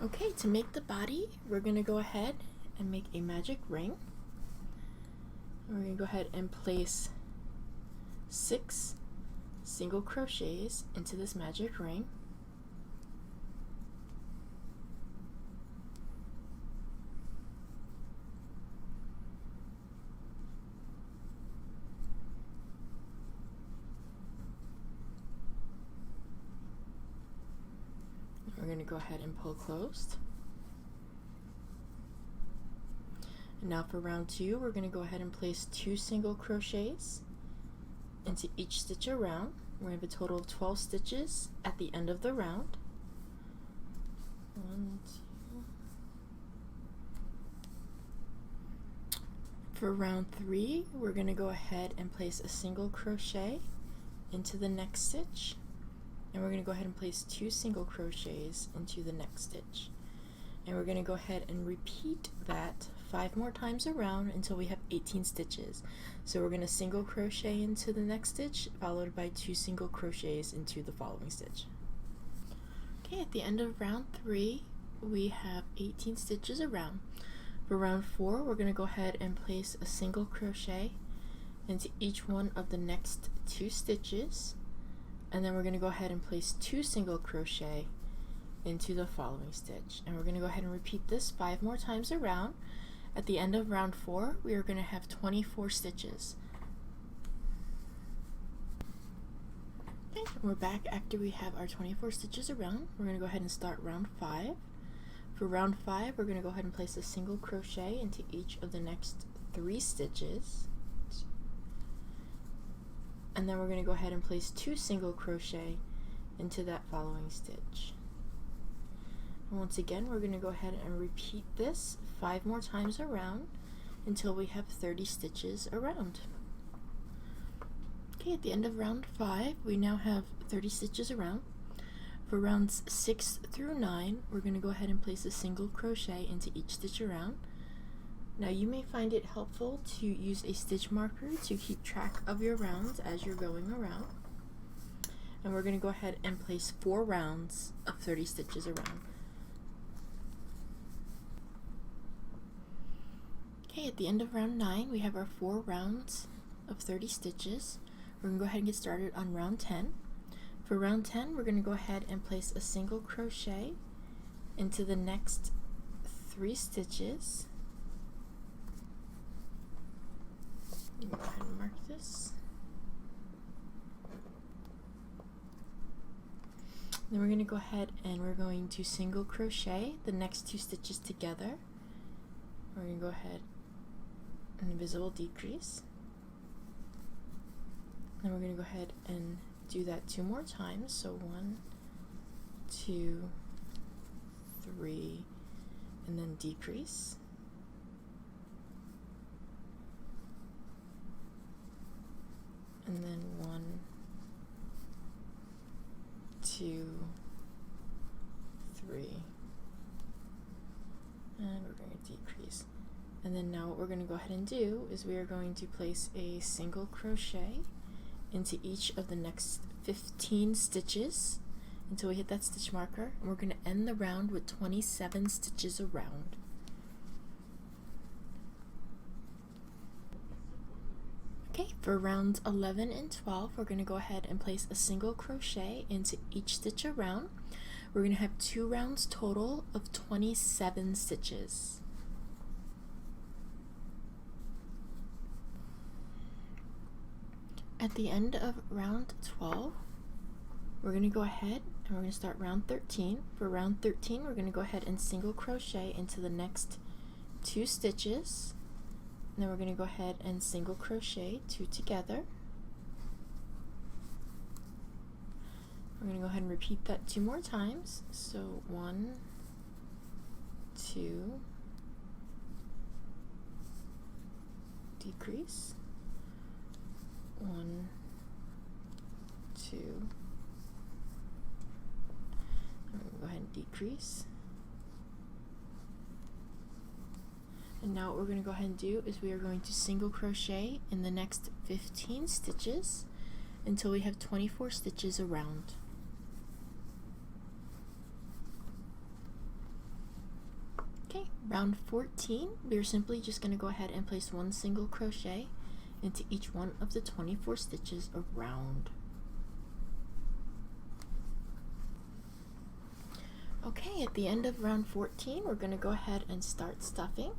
Okay, to make the body, we're going to go ahead and make a magic ring. We're going to go ahead and place 6 single crochets into this magic ring. We're going to go ahead and pull closed. And now for round 2, we're going to go ahead and place 2 single crochets into each stitch around. We're going to have a total of 12 stitches at the end of the round. 1, 2. For round 3, we're going to go ahead and place a single crochet into the next stitch. And we're going to go ahead and place 2 single crochets into the next stitch. And we're going to go ahead and repeat that 5 more times around until we have 18 stitches. So we're going to single crochet into the next stitch, followed by 2 single crochets into the following stitch. Okay, at the end of round 3, we have 18 stitches around. For round 4, we're going to go ahead and place a single crochet into each one of the next 2 stitches. And then we're going to go ahead and place 2 single crochet into the following stitch. And we're going to go ahead and repeat this 5 more times around. At the end of round 4, we are going to have 24 stitches. Okay, we're back after we have our 24 stitches around. We're going to go ahead and start round 5. For round 5, we're going to go ahead and place a single crochet into each of the next 3 stitches. And then we're going to go ahead and place 2 single crochet into that following stitch. And once again, we're going to go ahead and repeat this 5 more times around until we have 30 stitches around. Okay, at the end of round 5, we now have 30 stitches around. For rounds 6 through 9, we're going to go ahead and place a single crochet into each stitch around. Now you may find it helpful to use a stitch marker to keep track of your rounds as you're going around. And we're going to go ahead and place 4 rounds of 30 stitches around. Okay, at the end of round 9, we have our 4 rounds of 30 stitches. We're going to go ahead and get started on round 10. For round 10, we're going to go ahead and place a single crochet into the next 3 stitches. Go ahead and mark this. Then we're going to go ahead and we're going to single crochet the next 2 stitches together. We're going to go ahead and invisible decrease. Then we're going to go ahead and do that 2 more times. So 1, 2, 3, and then decrease. And then 1, 2, 3, and we're going to decrease. And then now what we're going to go ahead and do is we are going to place a single crochet into each of the next 15 stitches until we hit that stitch marker. And we're going to end the round with 27 stitches around. Okay, for rounds 11 and 12, we're going to go ahead and place a single crochet into each stitch around. We're going to have 2 rounds total of 27 stitches. At the end of round 12, we're going to go ahead and we're going to start round 13. For round 13, we're going to go ahead and single crochet into the next 2 stitches. And then we're going to go ahead and single crochet 2 together. We're going to go ahead and repeat that 2 more times. So 1, 2, decrease, 1, 2, and we're going to go ahead and decrease. And now what we're going to go ahead and do is we are going to single crochet in the next 15 stitches until we have 24 stitches around. Round 14, we're simply just going to go ahead and place one single crochet into each one of the 24 stitches around. Okay, at the end of round 14, we're going to go ahead and start stuffing.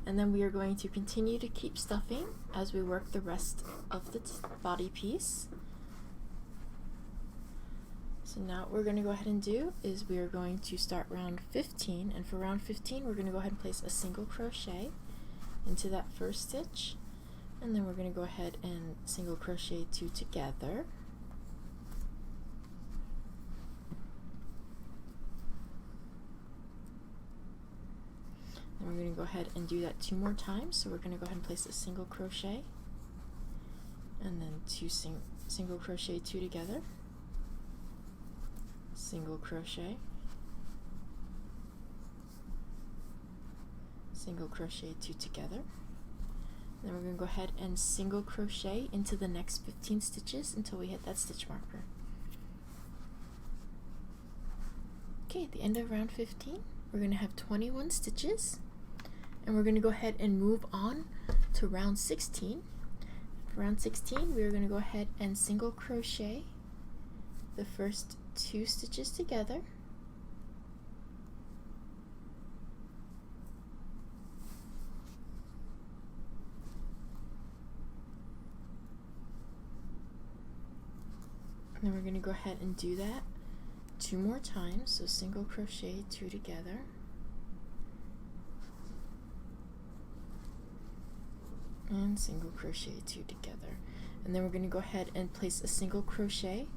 And then we are going to continue to keep stuffing as we work the rest of the body piece. So now what we're going to go ahead and do is we are going to start round 15, and for round 15 we're going to go ahead and place a single crochet into that first stitch, and then we're going to go ahead and single crochet 2 together. And we're going to go ahead and do that 2 more times, so we're going to go ahead and place a single crochet and then 2 single crochet 2 together, single crochet, single crochet 2 together. Then we're going to go ahead and single crochet into the next 15 stitches until we hit that stitch marker. Okay, at the end of round 15, we're going to have 21 stitches, and we're going to go ahead and move on to round 16. For round 16, we are going to go ahead and single crochet the first 2 stitches together, and then we're going to go ahead and do that 2 more times, so single crochet 2 together, and single crochet 2 together, and then we're going to go ahead and place a single crochet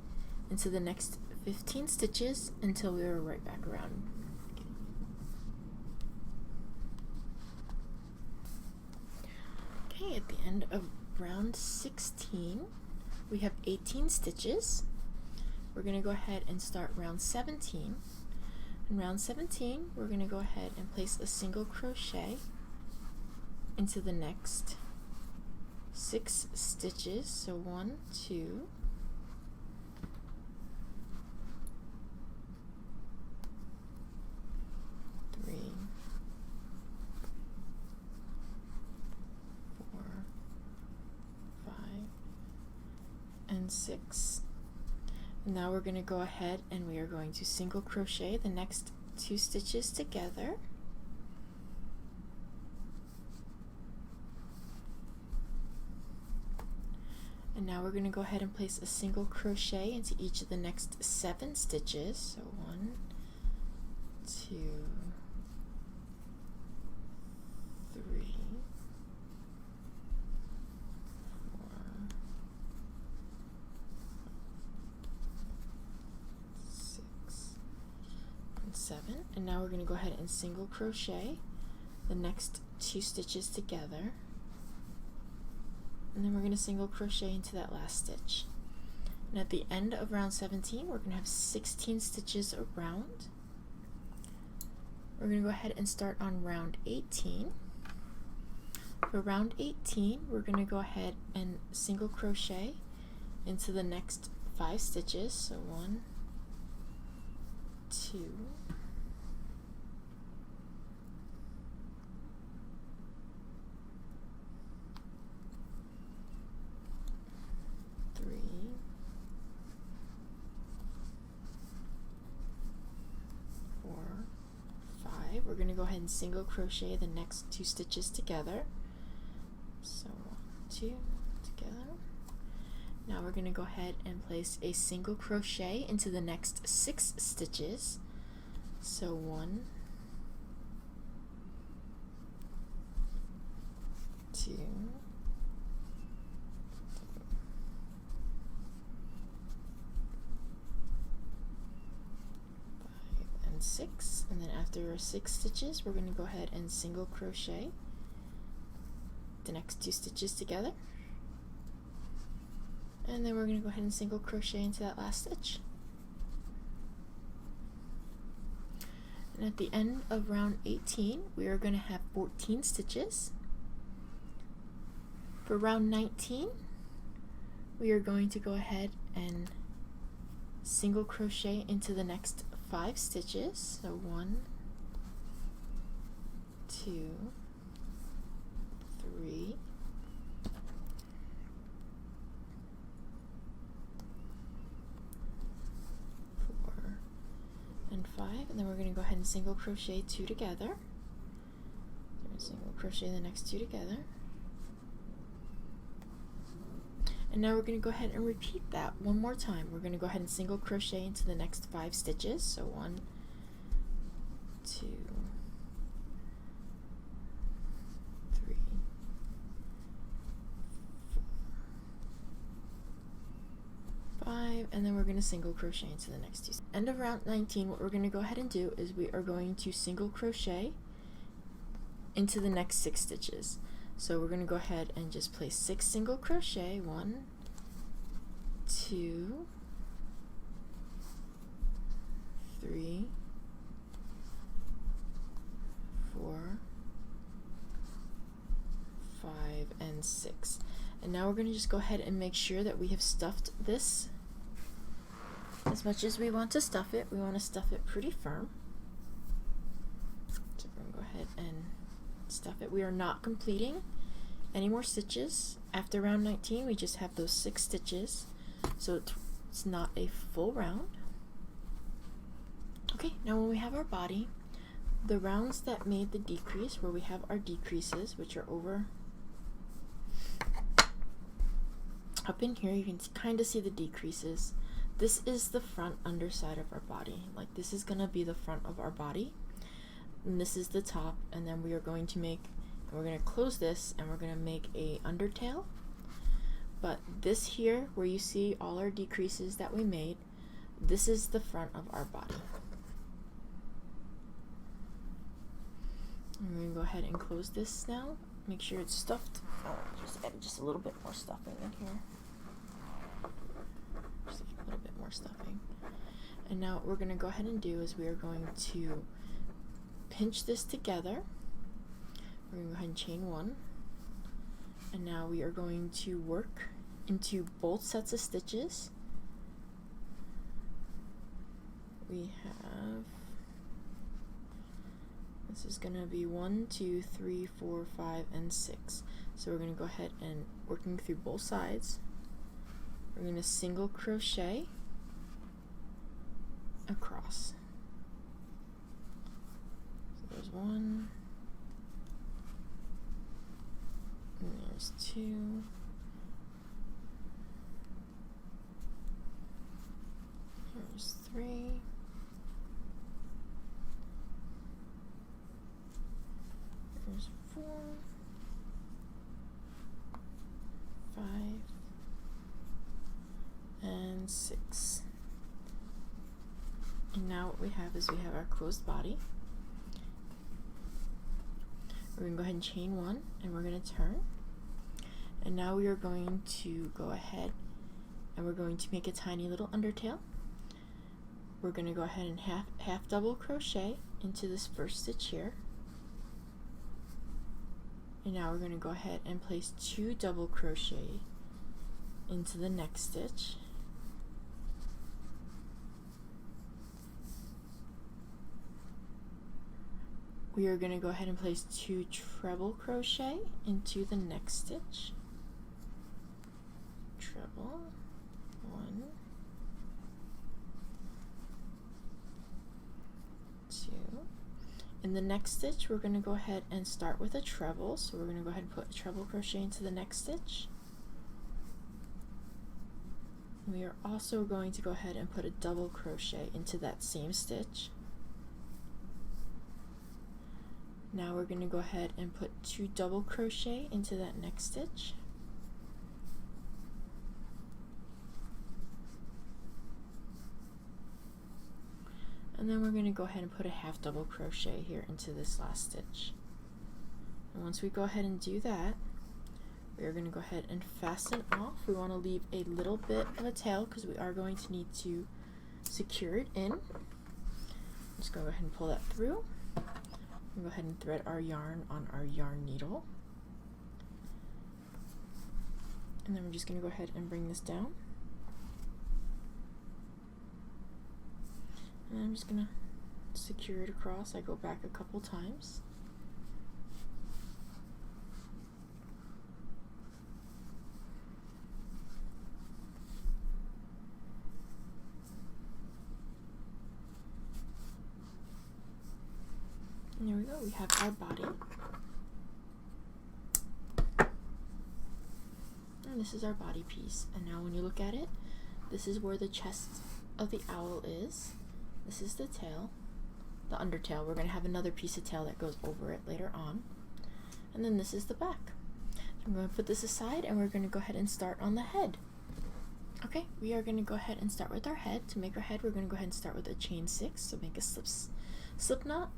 into the next 15 stitches until we are right back around. Okay, at the end of round 16, we have 18 stitches. We're going to go ahead and start round 17. In round 17, we're going to go ahead and place a single crochet into the next 6 stitches, so 1, 2, 3, 4, 5, and 6. And now we're going to go ahead and we are going to single crochet the next 2 stitches together, and now we're going to go ahead and place a single crochet into each of the next 7 stitches, so 1, 2, 3, 4, 6, and 7. And now we're going to go ahead and single crochet the next 2 stitches together, and then we're going to single crochet into that last stitch. And at the end of round 17, we're going to have 16 stitches around. We're going to go ahead and start on round 18. For round 18, we're going to go ahead and single crochet into the next 5 stitches, so 1, 2, 3, 4, 5. We're going to go ahead and single crochet the next 2 stitches together, so 1, 2, together. Now we're going to go ahead and place a single crochet into the next 6 stitches, so 1, 2, 6, and then after 6 stitches, we're going to go ahead and single crochet the next 2 stitches together, and then we're going to go ahead and single crochet into that last stitch. And at the end of round 18, we are going to have 14 stitches. For round 19, we are going to go ahead and single crochet into the next 5 stitches, so 1, 2, 3, 4, and 5, and then we're going to go ahead and single crochet 2 together. Single crochet the next 2 together. And now we're going to go ahead and repeat that one more time. We're going to go ahead and single crochet into the next 5 stitches. So 1, 2, 3, 4, 5, and then we're going to single crochet into the next 2. End of round 19, what we're going to go ahead and do is we are going to single crochet into the next 6 stitches. So we're going to go ahead and just place 6 single crochet, 1, 2, 3, 4, 5, and 6. And now we're going to just go ahead and make sure that we have stuffed this as much as we want to stuff it. We want to stuff it pretty firm. So we're going to go ahead and stuff it. We are not completing any more stitches. After round 19, we just have those 6 stitches, so it's not a full round. Okay, now when we have our body, the rounds that made the decrease, where we have our decreases, which are over up in here, you can kind of see the decreases. This is the front underside of our body. Like, this is gonna be the front of our body, and this is the top, and then we are going to make, we're going to close this, and we're going to make a undertail. But this here, where you see all our decreases that we made, this is the front of our body. I'm going to go ahead and close this now. Make sure it's stuffed. Oh, just add just a little bit more stuffing in here. Just a little bit more stuffing. And now what we're going to go ahead and do is we are going to pinch this together. We're going to go ahead and chain 1, and now we are going to work into both sets of stitches. We have, this is going to be 1, 2, 3, 4, 5, and 6. So we're going to go ahead and working through both sides. We're going to single crochet across. There's 1, and there's 2, there's 3, there's 4, 5, and 6. And now what we have is we have our closed body. We're going to go ahead and chain 1, and we're going to turn. And now we are going to go ahead and we're going to make a tiny little undertail. We're going to go ahead and half double crochet into this first stitch here. And now we're going to go ahead and place 2 double crochet into the next stitch. We are going to go ahead and place 2 treble crochet into the next stitch. Treble, 1, 2. In the next stitch, we're going to go ahead and start with a treble. So we're going to go ahead and put a treble crochet into the next stitch. We are also going to go ahead and put a double crochet into that same stitch. Now we're going to go ahead and put 2 double crochet into that next stitch. And then we're going to go ahead and put a half double crochet here into this last stitch. And once we go ahead and do that, we are going to go ahead and fasten off. We want to leave a little bit of a tail because we are going to need to secure it in. Just go ahead and pull that through. Go ahead and thread our yarn on our yarn needle. And then we're just going to go ahead and bring this down. And I'm just going to secure it across. I go back a couple times. And there we go, we have our body. And this is our body piece. And now when you look at it, this is where the chest of the owl is. This is the tail, the undertail. We're going to have another piece of tail that goes over it later on. And then this is the back. So I'm going to put this aside and we're going to go ahead and start on the head. Okay, we are going to go ahead and start with our head. To make our head, we're going to go ahead and start with a chain 6. So make a slip knot.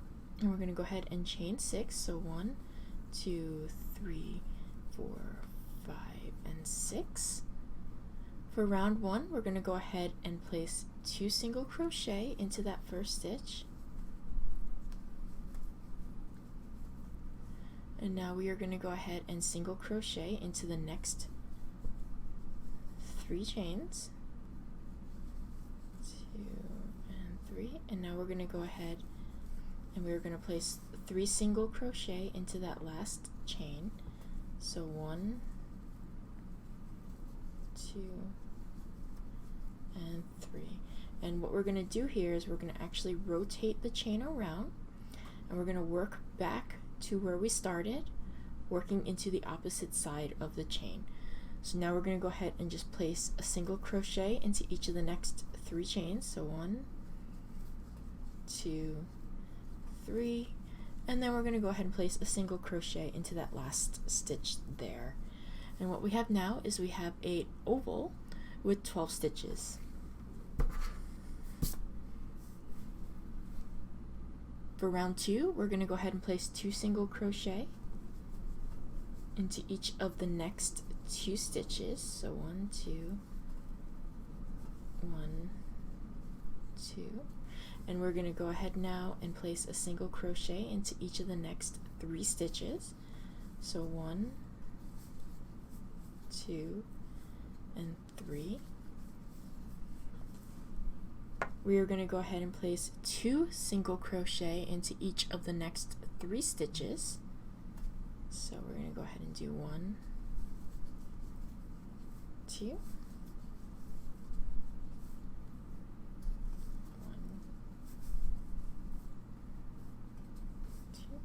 And we're going to go ahead and chain 6. So 1, 2, 3, 4, 5, and 6. For round 1, we're going to go ahead and place 2 single crochet into that first stitch. And now we are going to go ahead and single crochet into the next 3 chains. 2 and 3. And now we're going to go ahead and we're going to place 3 single crochet into that last chain. So 1, 2, and 3. And what we're going to do here is we're going to actually rotate the chain around, and we're going to work back to where we started, working into the opposite side of the chain. So now we're going to go ahead and just place a single crochet into each of the next 3 chains. So 1, 2, 3, and then we're going to go ahead and place a single crochet into that last stitch there. And what we have now is we have an oval with 12 stitches. For round 2, we're going to go ahead and place 2 single crochet into each of the next 2 stitches. So 1, 2, 1, 2. And we're going to go ahead now and place a single crochet into each of the next 3 stitches. So 1, 2, and 3. We are going to go ahead and place 2 single crochet into each of the next 3 stitches. So we're going to go ahead and do 1, 2, 1, 2, 1,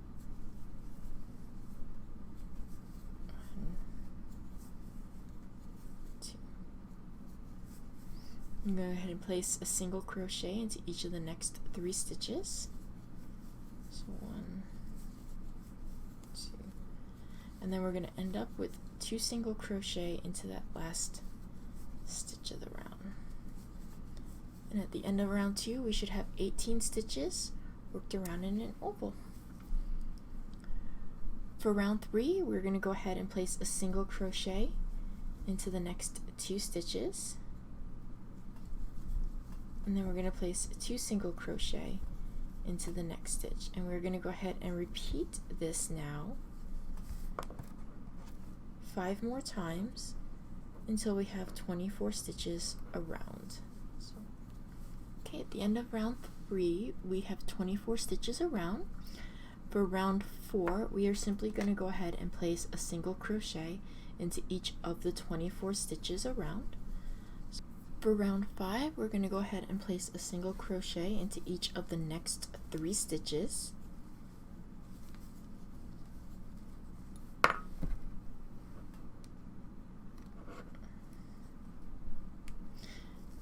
2. I'm going to go ahead and place a single crochet into each of the next 3 stitches. So 1, 2, and then we're going to end up with 2 single crochet into that last stitch of the round. And at the end of round 2, we should have 18 stitches worked around in an oval. For round 3, we're going to go ahead and place a single crochet into the next 2 stitches. And then we're going to place 2 single crochet into the next stitch. And we're going to go ahead and repeat this now 5 more times until we have 24 stitches around. So, okay, at the end of round 3, we have 24 stitches around. For round 4, we are simply going to go ahead and place a single crochet into each of the 24 stitches around. For round 5, we're going to go ahead and place a single crochet into each of the next 3 stitches.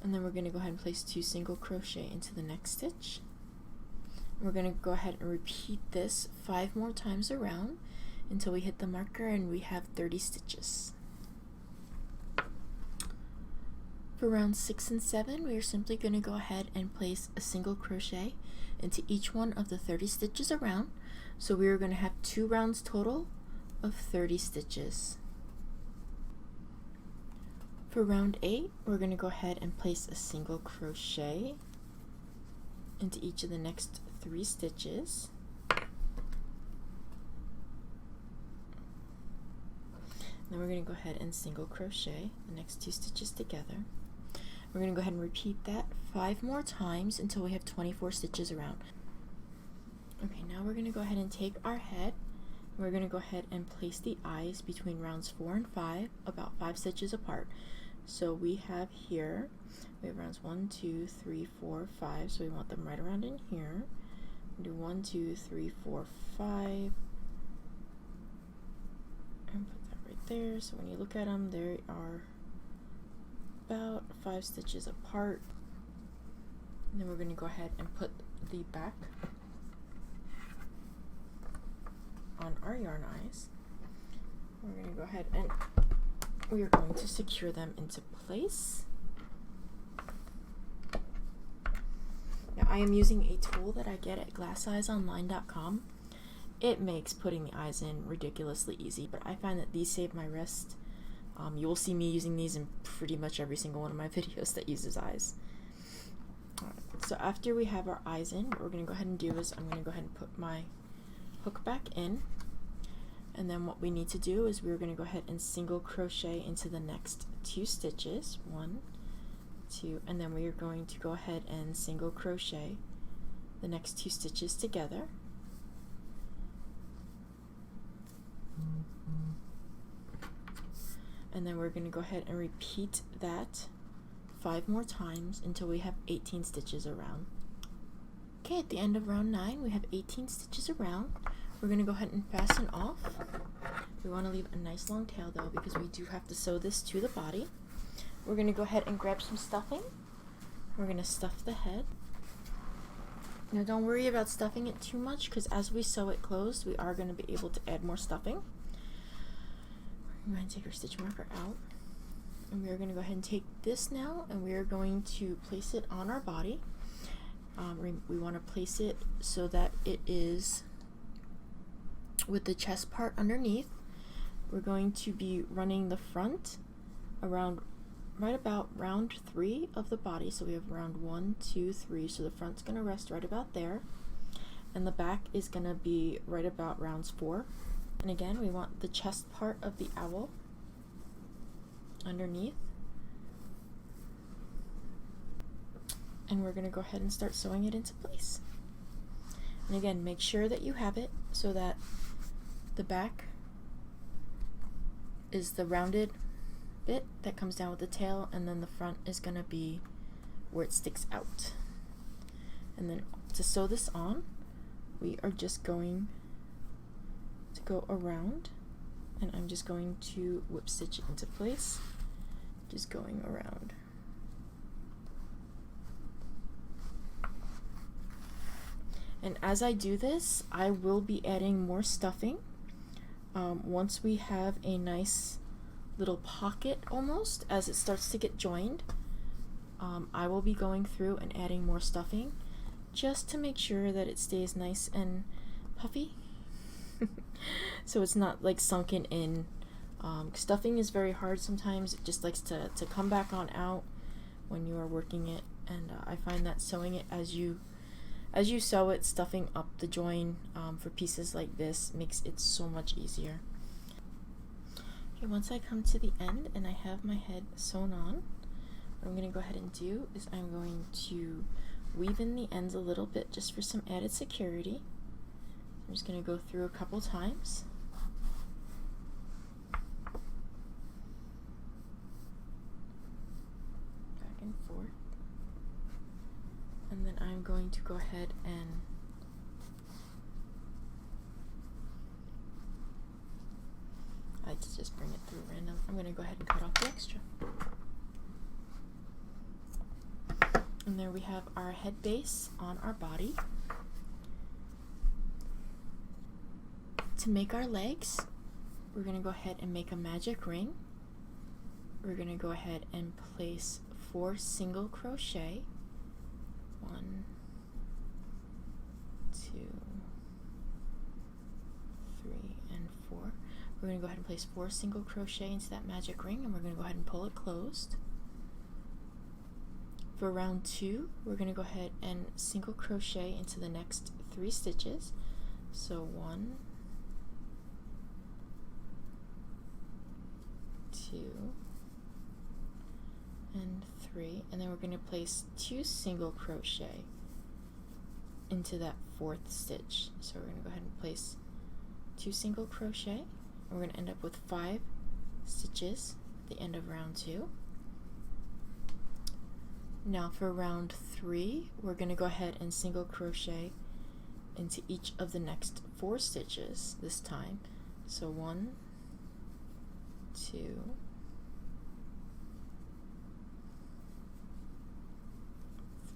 And then we're going to go ahead and place 2 single crochet into the next stitch. We're going to go ahead and repeat this 5 more times around until we hit the marker and we have 30 stitches. For rounds 6 and 7, we are simply going to go ahead and place a single crochet into each one of the 30 stitches around. So we are going to have 2 rounds total of 30 stitches. For round 8, we're going to go ahead and place a single crochet into each of the next 3 stitches. Then we're going to go ahead and single crochet the next 2 stitches together. We're going to go ahead and repeat that 5 more times until we have 24 stitches around. Okay, now we're going to go ahead and take our head. We're going to go ahead and place the eyes between rounds 4 and 5, about 5 stitches apart. So we have here, we have rounds 1, 2, 3, 4, 5, so we want them right around in here. Do 1, 2, 3, 4, 5, and put that right there. So when you look at them, they are about 5 stitches apart. And then we're going to go ahead and put the back on our yarn eyes. We're going to go ahead and we are going to secure them into place. Now, I am using a tool that I get at glasseyesonline.com. It makes putting the eyes in ridiculously easy, but I find that these save my wrist. You will see me using these in pretty much every single one of my videos that uses eyes. Alright, so after we have our eyes in, what we're going to go ahead and do is I'm going to go ahead and put my hook back in. And then what we need to do is we're going to go ahead and single crochet into the next 2 stitches. 1, 2, and then we are going to go ahead and single crochet the next 2 stitches together. And then we're going to go ahead and repeat that 5 more times until we have 18 stitches around. Okay, at the end of round 9 we have 18 stitches around. We're going to go ahead and fasten off. We want to leave a nice long tail though, because we do have to sew this to the body. We're going to go ahead and grab some stuffing. We're going to stuff the head. Now don't worry about stuffing it too much, because as we sew it closed, we are going to be able to add more stuffing. We're going to take our stitch marker out. And we are going to go ahead and take this now, and we are going to place it on our body. We want to place it so that it is with the chest part underneath. We're going to be running the front around right about round 3 of the body. So we have round 1, 2, 3. So the front's going to rest right about there, and the back is going to be right about rounds 4. And again, we want the chest part of the owl underneath. And we're going to go ahead and start sewing it into place. And again, make sure that you have it so that the back is the rounded bit that comes down with the tail, and then the front is going to be where it sticks out. And then to sew this on, we are just going to go around, and I'm just going to whip stitch it into place, just going around. And as I do this, I will be adding more stuffing. Once we have a nice little pocket almost, as it starts to get joined, I will be going through and adding more stuffing just to make sure that it stays nice and puffy. So it's not like sunken in. Stuffing is very hard sometimes. It just likes to come back on out when you are working it, and I find that sewing it as you sew it, stuffing up the join for pieces like this makes it so much easier. Okay, once I come to the end and I have my head sewn on, what I'm going to go ahead and do is I'm going to weave in the ends a little bit just for some added security. I'm just going to go through a couple times. Back and forth. And then I'm going to go ahead and I like to just bring it through random. I'm going to go ahead and cut off the extra. And there we have our head base on our body. To make our legs, we're going to go ahead and make a magic ring. We're going to go ahead and place 4 single crochet. 1, 2, 3, and 4. We're going to go ahead and place 4 single crochet into that magic ring, and we're going to go ahead and pull it closed. For round 2, we're going to go ahead and single crochet into the next 3 stitches. So 1, 2, and 3, and then we're going to place 2 single crochet into that 4th stitch. So we're going to go ahead and place 2 single crochet, and we're going to end up with 5 stitches at the end of round 2. Now for round 3, we're going to go ahead and single crochet into each of the next 4 stitches this time. So 1, 2,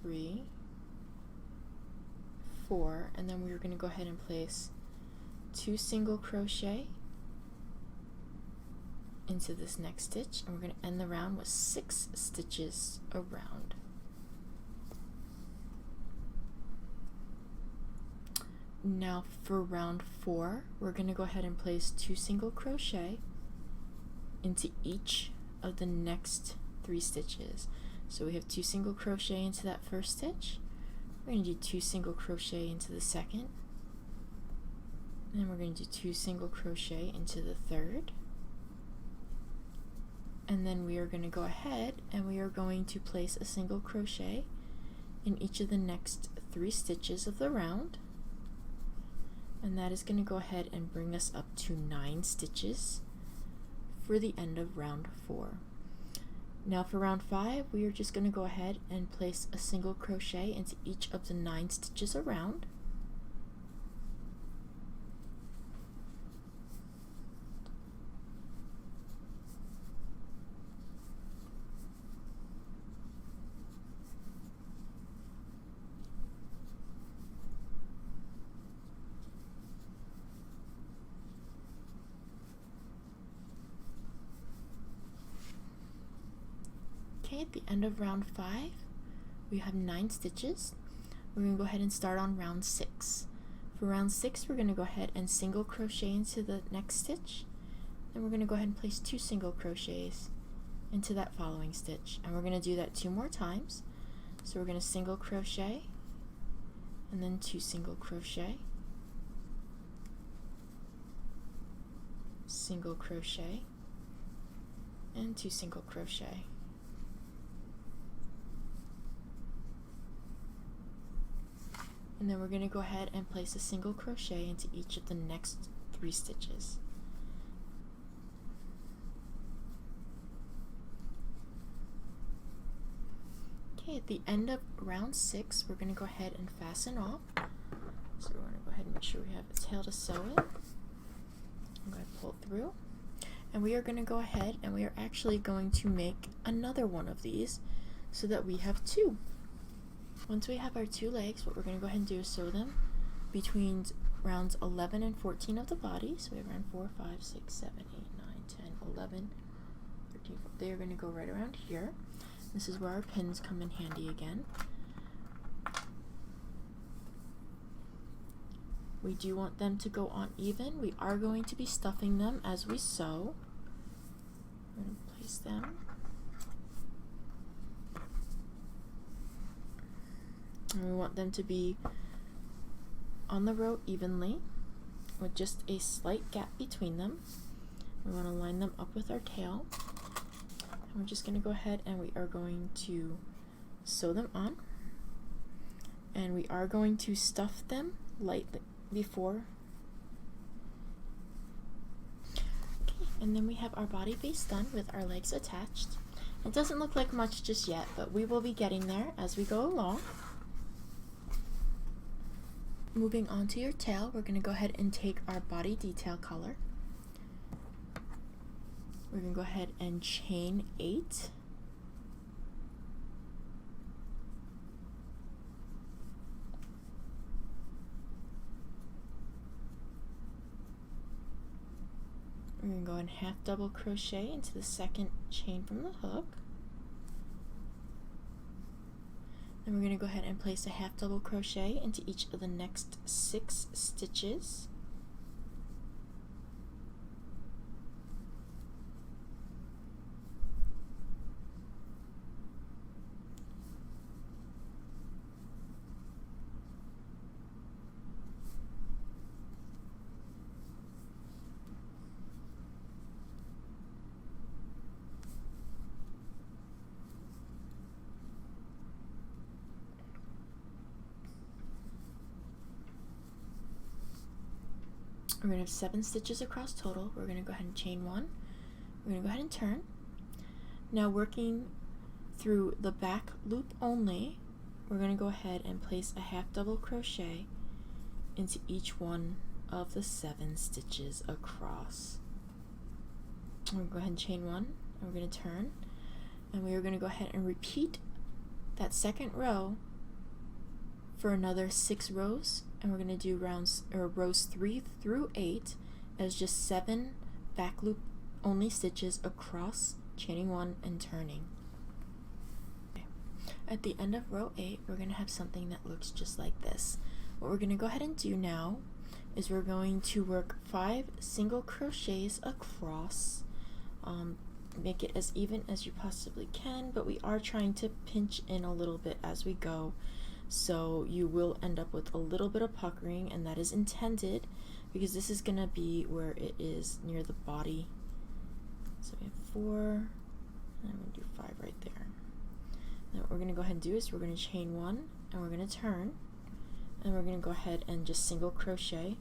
3, 4, and then we're going to go ahead and place 2 single crochet into this next stitch, and we're going to end the round with 6 stitches around. Now for round 4, we're going to go ahead and place 2 single crochet into each of the next 3 stitches. So we have 2 single crochet into that first stitch, we're going to do 2 single crochet into the second, and then we're going to do 2 single crochet into the third, and then we are going to go ahead and we are going to place a single crochet in each of the next 3 stitches of the round, and that is going to go ahead and bring us up to 9 stitches for the end of round 4. Now for round 5, we are just going to go ahead and place a single crochet into each of the 9 stitches around. At the end of round 5, we have 9 stitches. We're going to go ahead and start on round 6. For round 6, we're going to go ahead and single crochet into the next stitch. Then we're going to go ahead and place 2 single crochets into that following stitch. And we're going to do that 2 more times. So we're going to single crochet and then 2 single crochet, single crochet, and 2 single crochet. And then we're going to go ahead and place a single crochet into each of the next 3 stitches. Okay, at the end of round 6, we're going to go ahead and fasten off. So we're going to go ahead and make sure we have a tail to sew it. I'm going to pull through. And we are going to go ahead and we are actually going to make another one of these so that we have 2. Once we have our 2 legs, what we're going to go ahead and do is sew them between rounds 11 and 14 of the body. So we have round 4, 5, 6, 7, 8, 9, 10, 11, 13, 14. They are going to go right around here. This is where our pins come in handy again. We do want them to go on even. We are going to be stuffing them as we sew. We're going to place them. And we want them to be on the row evenly with just a slight gap between them. We want to line them up with our tail. And we're just going to go ahead and we are going to sew them on. And we are going to stuff them lightly before. Okay, and then we have our body base done with our legs attached. It doesn't look like much just yet, but we will be getting there as we go along. Moving on to your tail, we're going to go ahead and take our body detail color. We're going to go ahead and chain 8. We're going to go and half double crochet into the second chain from the hook. Then we're going to go ahead and place a half double crochet into each of the next 6 stitches. We're going to have 7 stitches across total. We're going to go ahead and chain 1. We're going to go ahead and turn. Now working through the back loop only, we're going to go ahead and place a half double crochet into each one of the 7 stitches across. We're going to go ahead and chain 1, and we're going to turn, and we are going to go ahead and repeat that second row for another 6 rows, and we're going to do rows 3 through 8 as just 7 back loop only stitches across, chaining 1 and turning. Okay. At the end of row 8, we're going to have something that looks just like this. What we're going to go ahead and do now is we're going to work 5 single crochets across. Make it as even as you possibly can, but we are trying to pinch in a little bit as we go, so you will end up with a little bit of puckering, and that is intended because this is going to be where it is near the body. So we have 4, and I'm going to do 5 right there. Now what we're going to go ahead and do is we're going to chain 1, and we're going to turn, and we're going to go ahead and just single crochet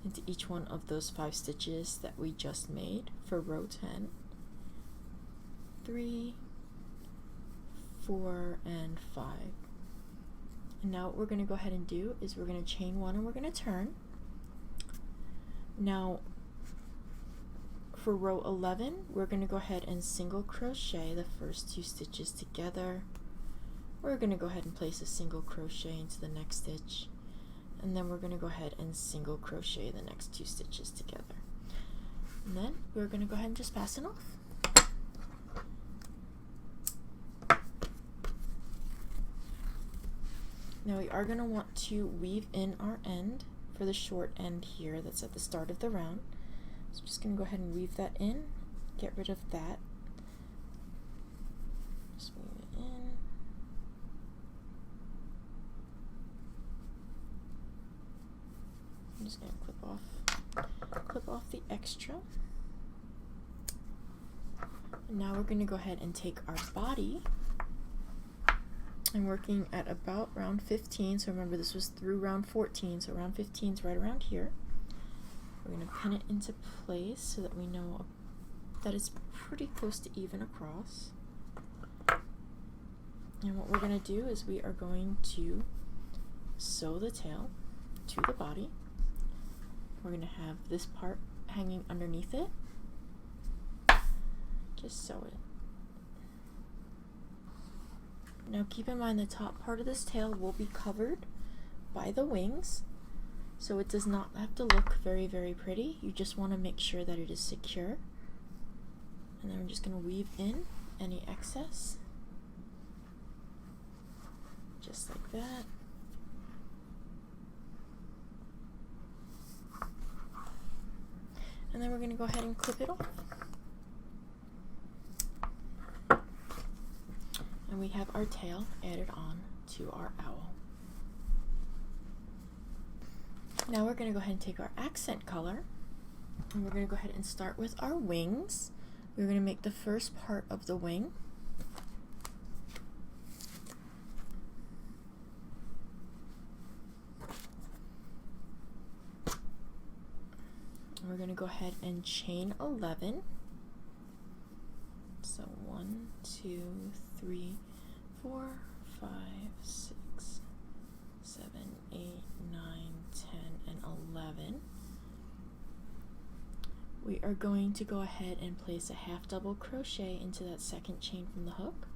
into each one of those 5 stitches that we just made for row 10. 3, 4, and 5. And now what we're going to go ahead and do is we're going to chain 1 and we're going to turn. Now for row 11, we're going to go ahead and single crochet the first 2 stitches together. We're going to go ahead and place a single crochet into the next stitch, and then we're going to go ahead and single crochet the next 2 stitches together. And then we're going to go ahead and just fasten off. Now we are going to want to weave in our end for the short end here that's at the start of the round. So I'm just going to go ahead and weave that in, get rid of that. Just weave it in. I'm just going to clip off the extra. And now we're going to go ahead and take our body. I'm working at about round 15, so remember this was through round 14, so round 15 is right around here. We're going to pin it into place so that we know that it's pretty close to even across. And what we're going to do is we are going to sew the tail to the body. We're going to have this part hanging underneath it. Just sew it. Now keep in mind the top part of this tail will be covered by the wings, so it does not have to look very, very pretty. You just want to make sure that it is secure. And then we're just going to weave in any excess, just like that. And then we're going to go ahead and clip it off. And we have our tail added on to our owl. Now we're going to go ahead and take our accent color, and we're going to go ahead and start with our wings. We're going to make the first part of the wing. We're going to go ahead and chain 11. So 1, 2, 3, 4, 5, 6, 7, 8, 9, 10, and 11. We are going to go ahead and place a half double crochet into that second chain from the hook.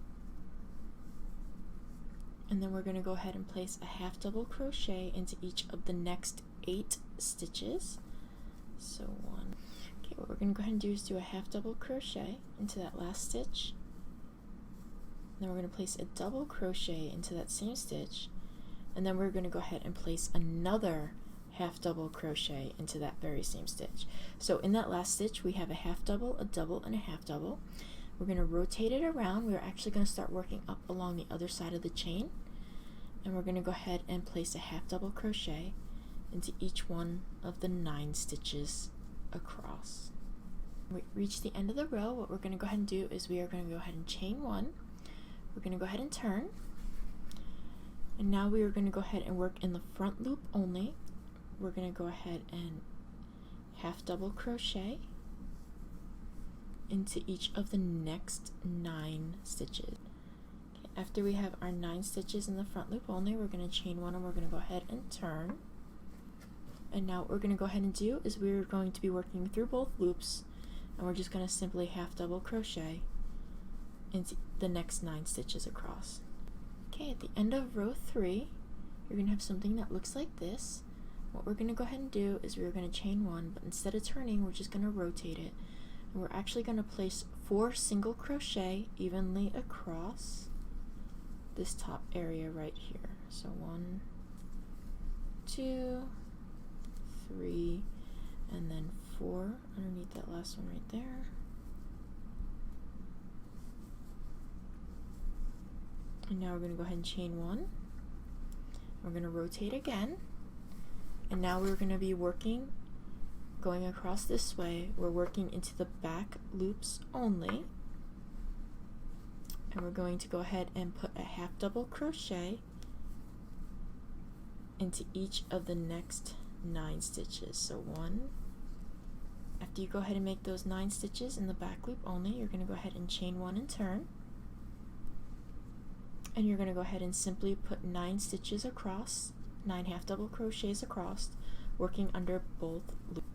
And then we're going to go ahead and place a half double crochet into each of the next 8 stitches. So 1. Okay, what we're going to go ahead and do is do a half double crochet into that last stitch. Then we're going to place a double crochet into that same stitch, and then we're going to go ahead and place another half double crochet into that very same stitch. So in that last stitch we have a half double, a double, and a half double. We're going to rotate it around. We're actually going to start working up along the other side of the chain, and we're going to go ahead and place a half double crochet into each one of the 9 stitches across. When we reach the end of the row, what we're going to go ahead and do is we are going to go ahead and chain 1. We're going to go ahead and turn, and now we are going to go ahead and work in the front loop only. We're going to go ahead and half double crochet into each of the next 9 stitches. Okay, after we have our 9 stitches in the front loop only, we're going to chain 1 and we're going to go ahead and turn. And now what we're going to go ahead and do is we're going to be working through both loops, and we're just going to simply half double crochet into the next 9 stitches across. Okay, at the end of row 3, you're going to have something that looks like this. What we're going to go ahead and do is we're going to chain 1, but instead of turning, we're just going to rotate it. And we're actually going to place 4 single crochet evenly across this top area right here. So 1, 2, 3, and then 4 underneath that last one right there. And now we're going to go ahead and chain 1. We're going to rotate again. And now we're going to be working, going across this way. We're working into the back loops only. And we're going to go ahead and put a half double crochet into each of the next 9 stitches. So 1. After you go ahead and make those 9 stitches in the back loop only, you're going to go ahead and chain 1 and turn. And you're going to go ahead and simply put 9 stitches across, 9 half double crochets across, working under both loops.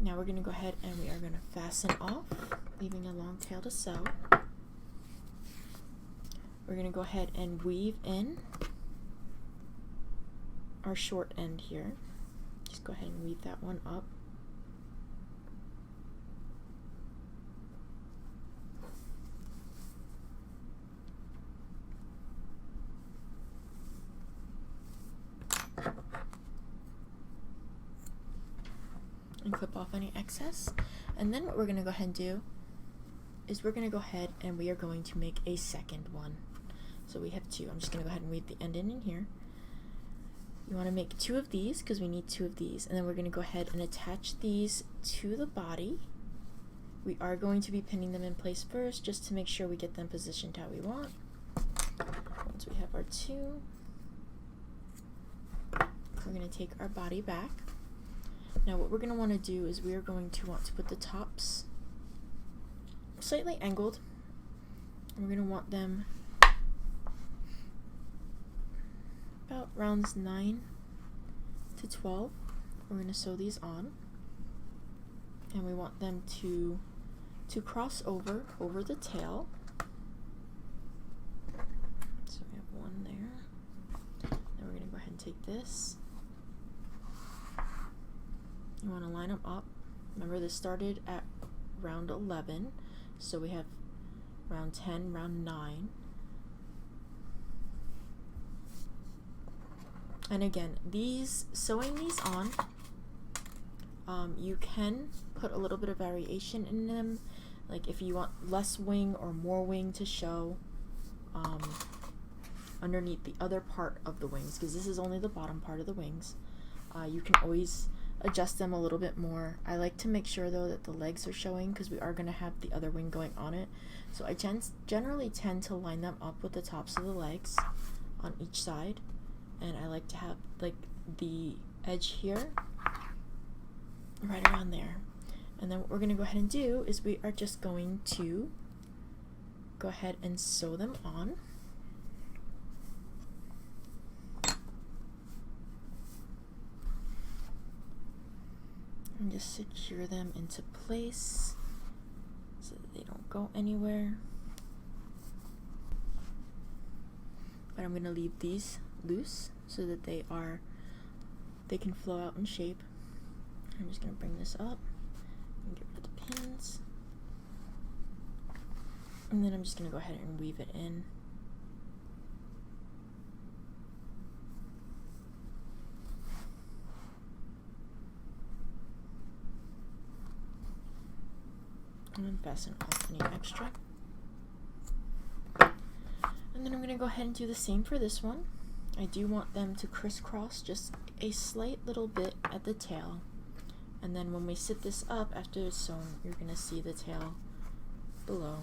Now we're going to go ahead and we are going to fasten off, leaving a long tail to sew. We're going to go ahead and weave in our short end here. Just go ahead and weave that one up. And clip off any excess. And then what we're going to go ahead and do is we're going to go ahead and we are going to make a second one. So we have 2. I'm just going to go ahead and weave the end in here. You want to make 2 of these because we need 2 of these, and then we're going to go ahead and attach these to the body. We are going to be pinning them in place first just to make sure we get them positioned how we want. Once we have our 2, we're going to take our body back. Now what we're going to want to do is we are going to want to put the tops slightly angled. And we're going to want them about rounds 9 to 12. We're going to sew these on, and we want them to cross over the tail. So we have 1 there. Then we're going to go ahead and take this. You want to line them up. Remember, this started at round 11, so we have round 10, round 9. And again, sewing these on, you can put a little bit of variation in them, like if you want less wing or more wing to show underneath the other part of the wings, because this is only the bottom part of the wings. You can always adjust them a little bit more. I like to make sure though that the legs are showing because we are going to have the other wing going on it. So I generally tend to line them up with the tops of the legs on each side. And I like to have like the edge here right around there. And then what we're going to go ahead and do is we are just going to go ahead and sew them on. And just secure them into place so that they don't go anywhere. But I'm going to leave these loose so that they can flow out in shape. I'm just going to bring this up and get rid of the pins. And then I'm just going to go ahead and weave it in. And then fasten off any extra. And then I'm going to go ahead and do the same for this one. I do want them to crisscross just a slight little bit at the tail. And then when we sit this up after it's sewn, you're going to see the tail below.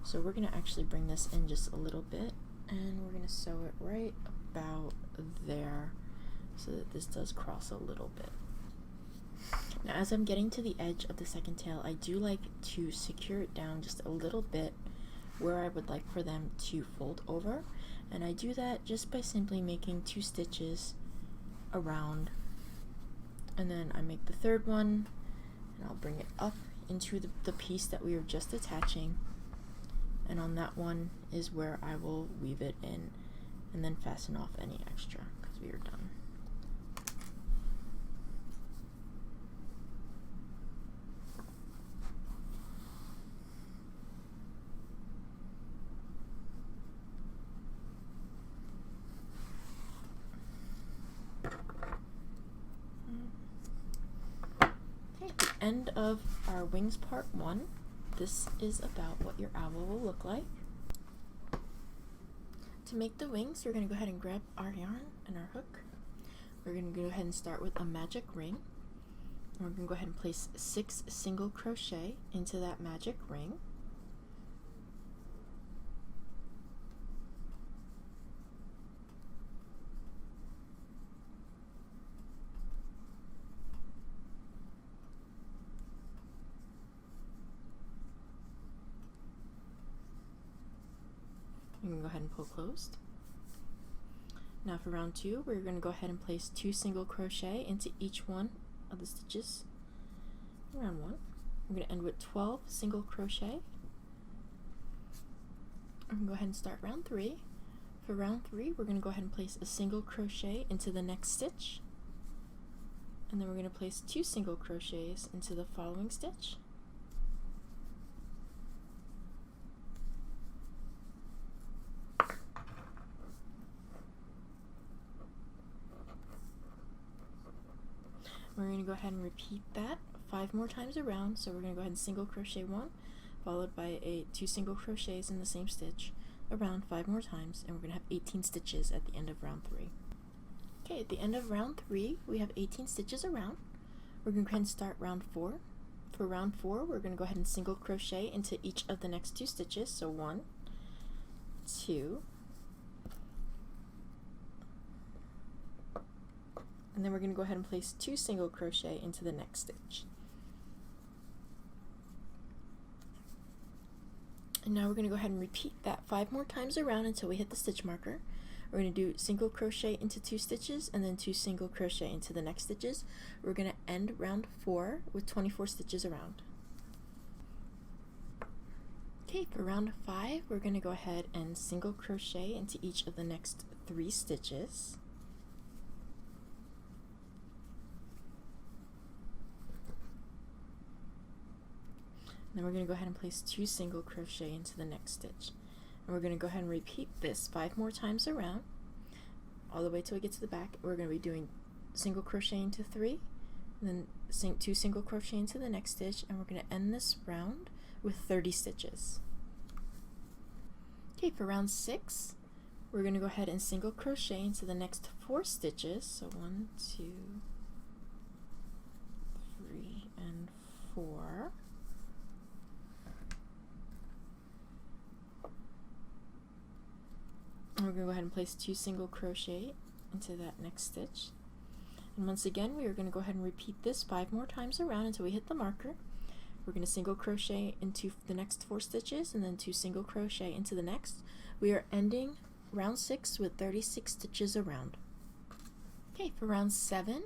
So we're going to actually bring this in just a little bit, and we're going to sew it right about there so that this does cross a little bit. Now as I'm getting to the edge of the second tail, I do like to secure it down just a little bit where I would like for them to fold over, and I do that just by simply making 2 stitches around And then I make the third one, and I'll bring it up into the piece that we were just attaching, and on that one is where I will weave it in and then fasten off any extra because we are done. End of our wings part 1. This is about what your owl will look like. To make the wings, we're going to go ahead and grab our yarn and our hook. We're going to go ahead and start with a magic ring. And we're going to go ahead and place 6 single crochet into that magic ring. You can go ahead and pull closed. Now for round 2, we're going to go ahead and place 2 single crochet into each one of the stitches. Round 1, we're going to end with 12 single crochet. I'm going to go ahead and start round 3. For round 3, we're going to go ahead and place a single crochet into the next stitch, and then we're going to place 2 single crochets into the following stitch. We're going to go ahead and repeat that 5 more times around. So we're going to go ahead and single crochet 1, followed by 2 single crochets in the same stitch, around 5 more times, and we're going to have 18 stitches at the end of round 3. Okay, at the end of round 3, we have 18 stitches around. We're going to go ahead and start round 4. For round 4, we're going to go ahead and single crochet into each of the next 2 stitches. So 1, 2, and then we're going to go ahead and place 2 single crochet into the next stitch. And now we're going to go ahead and repeat that 5 more times around until we hit the stitch marker. We're going to do single crochet into 2 stitches and then 2 single crochet into the next stitches. We're going to end round 4 with 24 stitches around. Okay, for round 5, we're going to go ahead and single crochet into each of the next 3 stitches. Then we're going to go ahead and place 2 single crochet into the next stitch. And we're going to go ahead and repeat this 5 more times around, all the way till we get to the back. We're going to be doing single crochet into 3, and then 2 single crochet into the next stitch, and we're going to end this round with 30 stitches. Okay, for round 6, we're going to go ahead and single crochet into the next 4 stitches. So 1, 2, 3, and 4. And we're going to go ahead and place 2 single crochet into that next stitch. And once again, we are going to go ahead and repeat this 5 more times around until we hit the marker. We're going to single crochet into the next 4 stitches and then 2 single crochet into the next. We are ending round 6 with 36 stitches around. Okay, for round 7,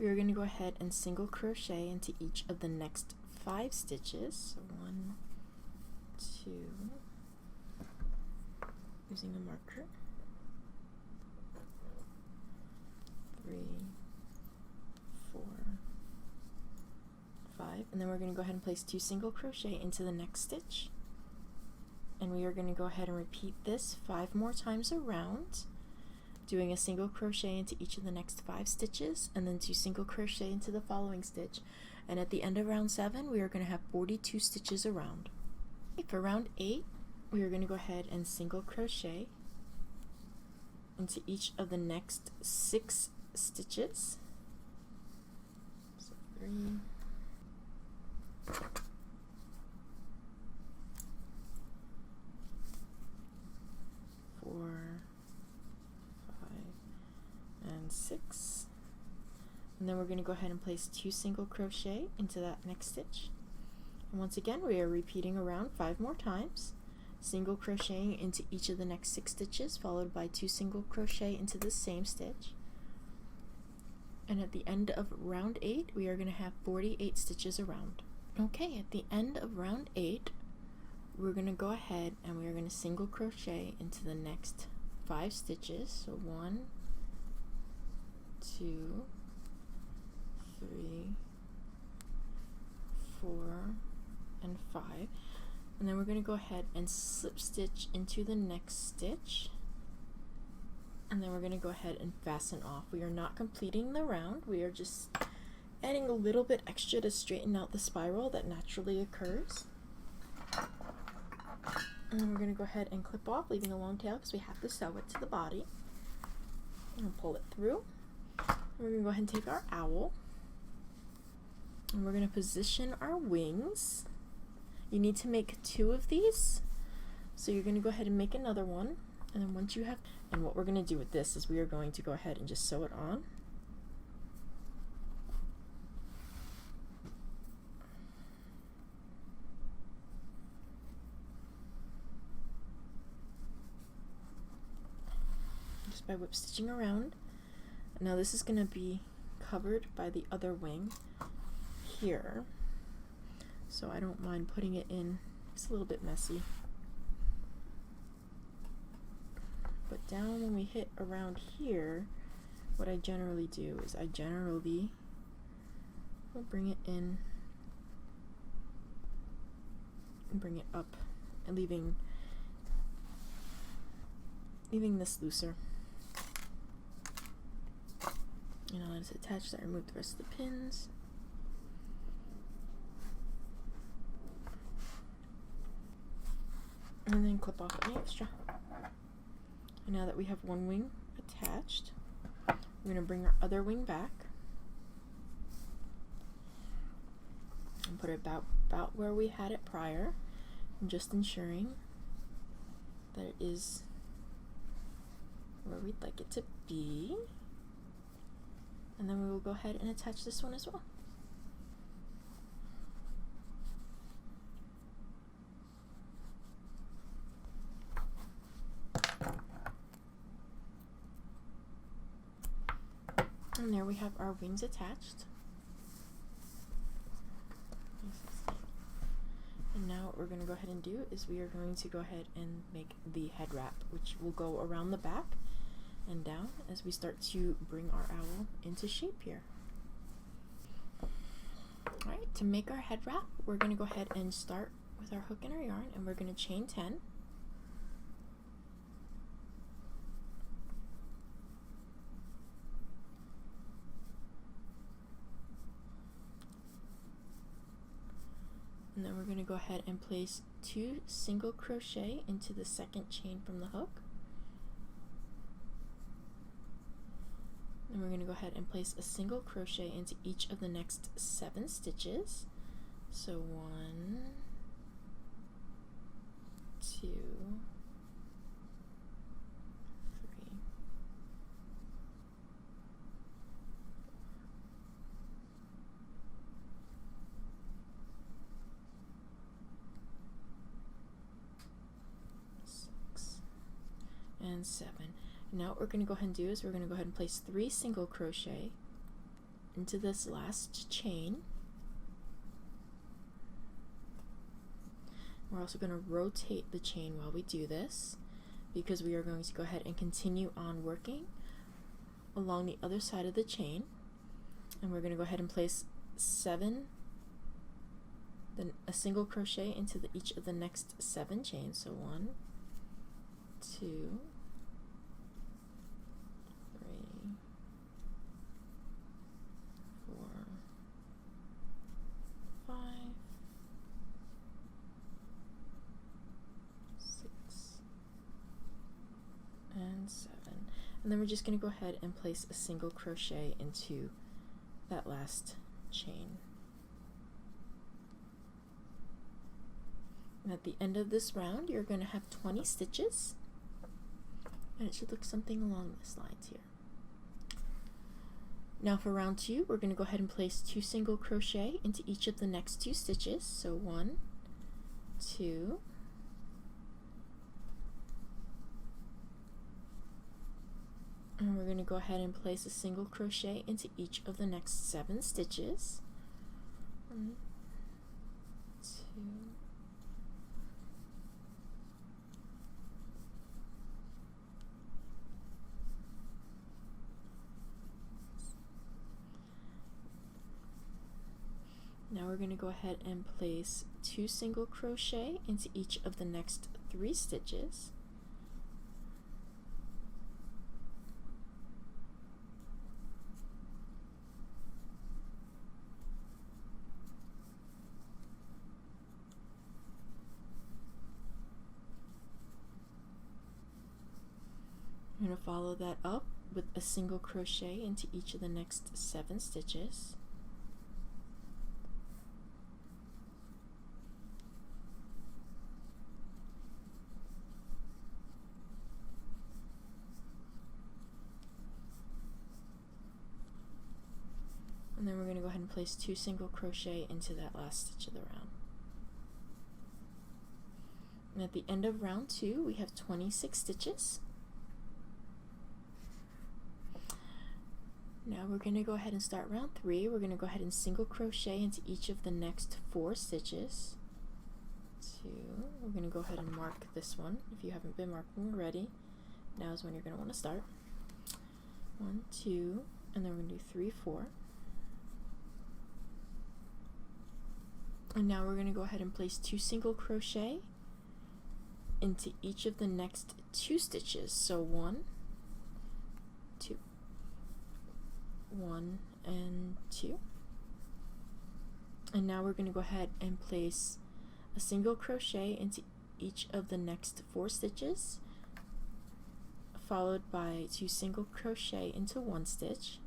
we are going to go ahead and single crochet into each of the next 5 stitches. So 1, 2, using a marker, 3, 4, 5, and then we're going to go ahead and place 2 single crochet into the next stitch, and we are going to go ahead and repeat this 5 more times around, doing a single crochet into each of the next 5 stitches and then 2 single crochet into the following stitch, and at the end of round 7 we are going to have 42 stitches around. Okay, for round 8, we are going to go ahead and single crochet into each of the next 6 stitches. So 3, 4, 5, and 6. And then we're going to go ahead and place 2 single crochet into that next stitch. And once again, we are repeating around 5 more times. Single crocheting into each of the next 6 stitches, followed by 2 single crochet into the same stitch. And at the end of round 8, we are going to have 48 stitches around. Okay, at the end of round 8, we're going to go ahead and we are going to single crochet into the next 5 stitches. So 1, 2, 3, 4, and 5. And then we're going to go ahead and slip stitch into the next stitch. And then we're going to go ahead and fasten off. We are not completing the round. We are just adding a little bit extra to straighten out the spiral that naturally occurs. And then we're going to go ahead and clip off, leaving a long tail because we have to sew it to the body. And pull it through. We're going to go ahead and take our owl. And we're going to position our wings. You need to make 2 of these. So you're going to go ahead and make another one. And then once you have, and what we're going to do with this is we are going to go ahead and just sew it on. Just by whip stitching around. Now this is going to be covered by the other wing here. So I don't mind putting it in. It's a little bit messy. But down when we hit around here, what I generally do is I generally will bring it in and bring it up and leaving this looser. And I'll let it attach that, remove the rest of the pins. And then clip off any extra. And now that we have one wing attached, we're going to bring our other wing back and put it about where we had it prior, and just ensuring that it is where we'd like it to be. And then we will go ahead and attach this one as well. And there we have our wings attached. And now what we're going to go ahead and do is we are going to go ahead and make the head wrap, which will go around the back and down as we start to bring our owl into shape here. Alright, to make our head wrap, we're going to go ahead and start with our hook and our yarn, and we're going to chain 10. And then we're going to go ahead and place 2 single crochet into the second chain from the hook. And we're going to go ahead and place a single crochet into each of the next 7 stitches. So 1, 2, 3, 6, and 7. Now what we're going to go ahead and do is we're going to go ahead and place 3 single crochet into this last chain. We're also going to rotate the chain while we do this, because we are going to go ahead and continue on working along the other side of the chain. And we're going to go ahead and place 7, then a single crochet into each of the next 7 chains. So 1, 2, 5, 6, and 7. And then we're just going to go ahead and place a single crochet into that last chain. And at the end of this round, you're going to have 20 stitches, and it should look something along this lines here. Now for round 2, we're going to go ahead and place 2 single crochet into each of the next 2 stitches. So 1, 2, 2, 3, 4, 5, 6, 7, 8, 9, 10, 11, 12, 13, 14, 15, 16, 17, 18, 19, 20, 21, 22, 23, 24, 25, 26, and 27. And now we're going to go ahead and place a single crochet into that last chain. And we're going to go ahead and place a single crochet into each of the next 7 stitches. 1, 2, now we're going to go ahead and place 2 single crochet into each of the next 3 stitches. I'm going to follow that up with a single crochet into each of the next 7 stitches. And then we're going to go ahead and place 2 single crochet into that last stitch of the round. And at the end of round 2, we have 26 stitches. Now we're going to go ahead and start round 3. We're going to go ahead and single crochet into each of the next 4 stitches. 2. We're going to go ahead and mark this one. If you haven't been marking already, now is when you're going to want to start. 1, 2, and then we're going to do 3, 4. And now we're going to go ahead and place 2 single crochet into each of the next 2 stitches. So 1, 2, 1 and 2. And now we're going to go ahead and place a single crochet into each of the next 4 stitches, followed by 2 single crochet into 1 stitch.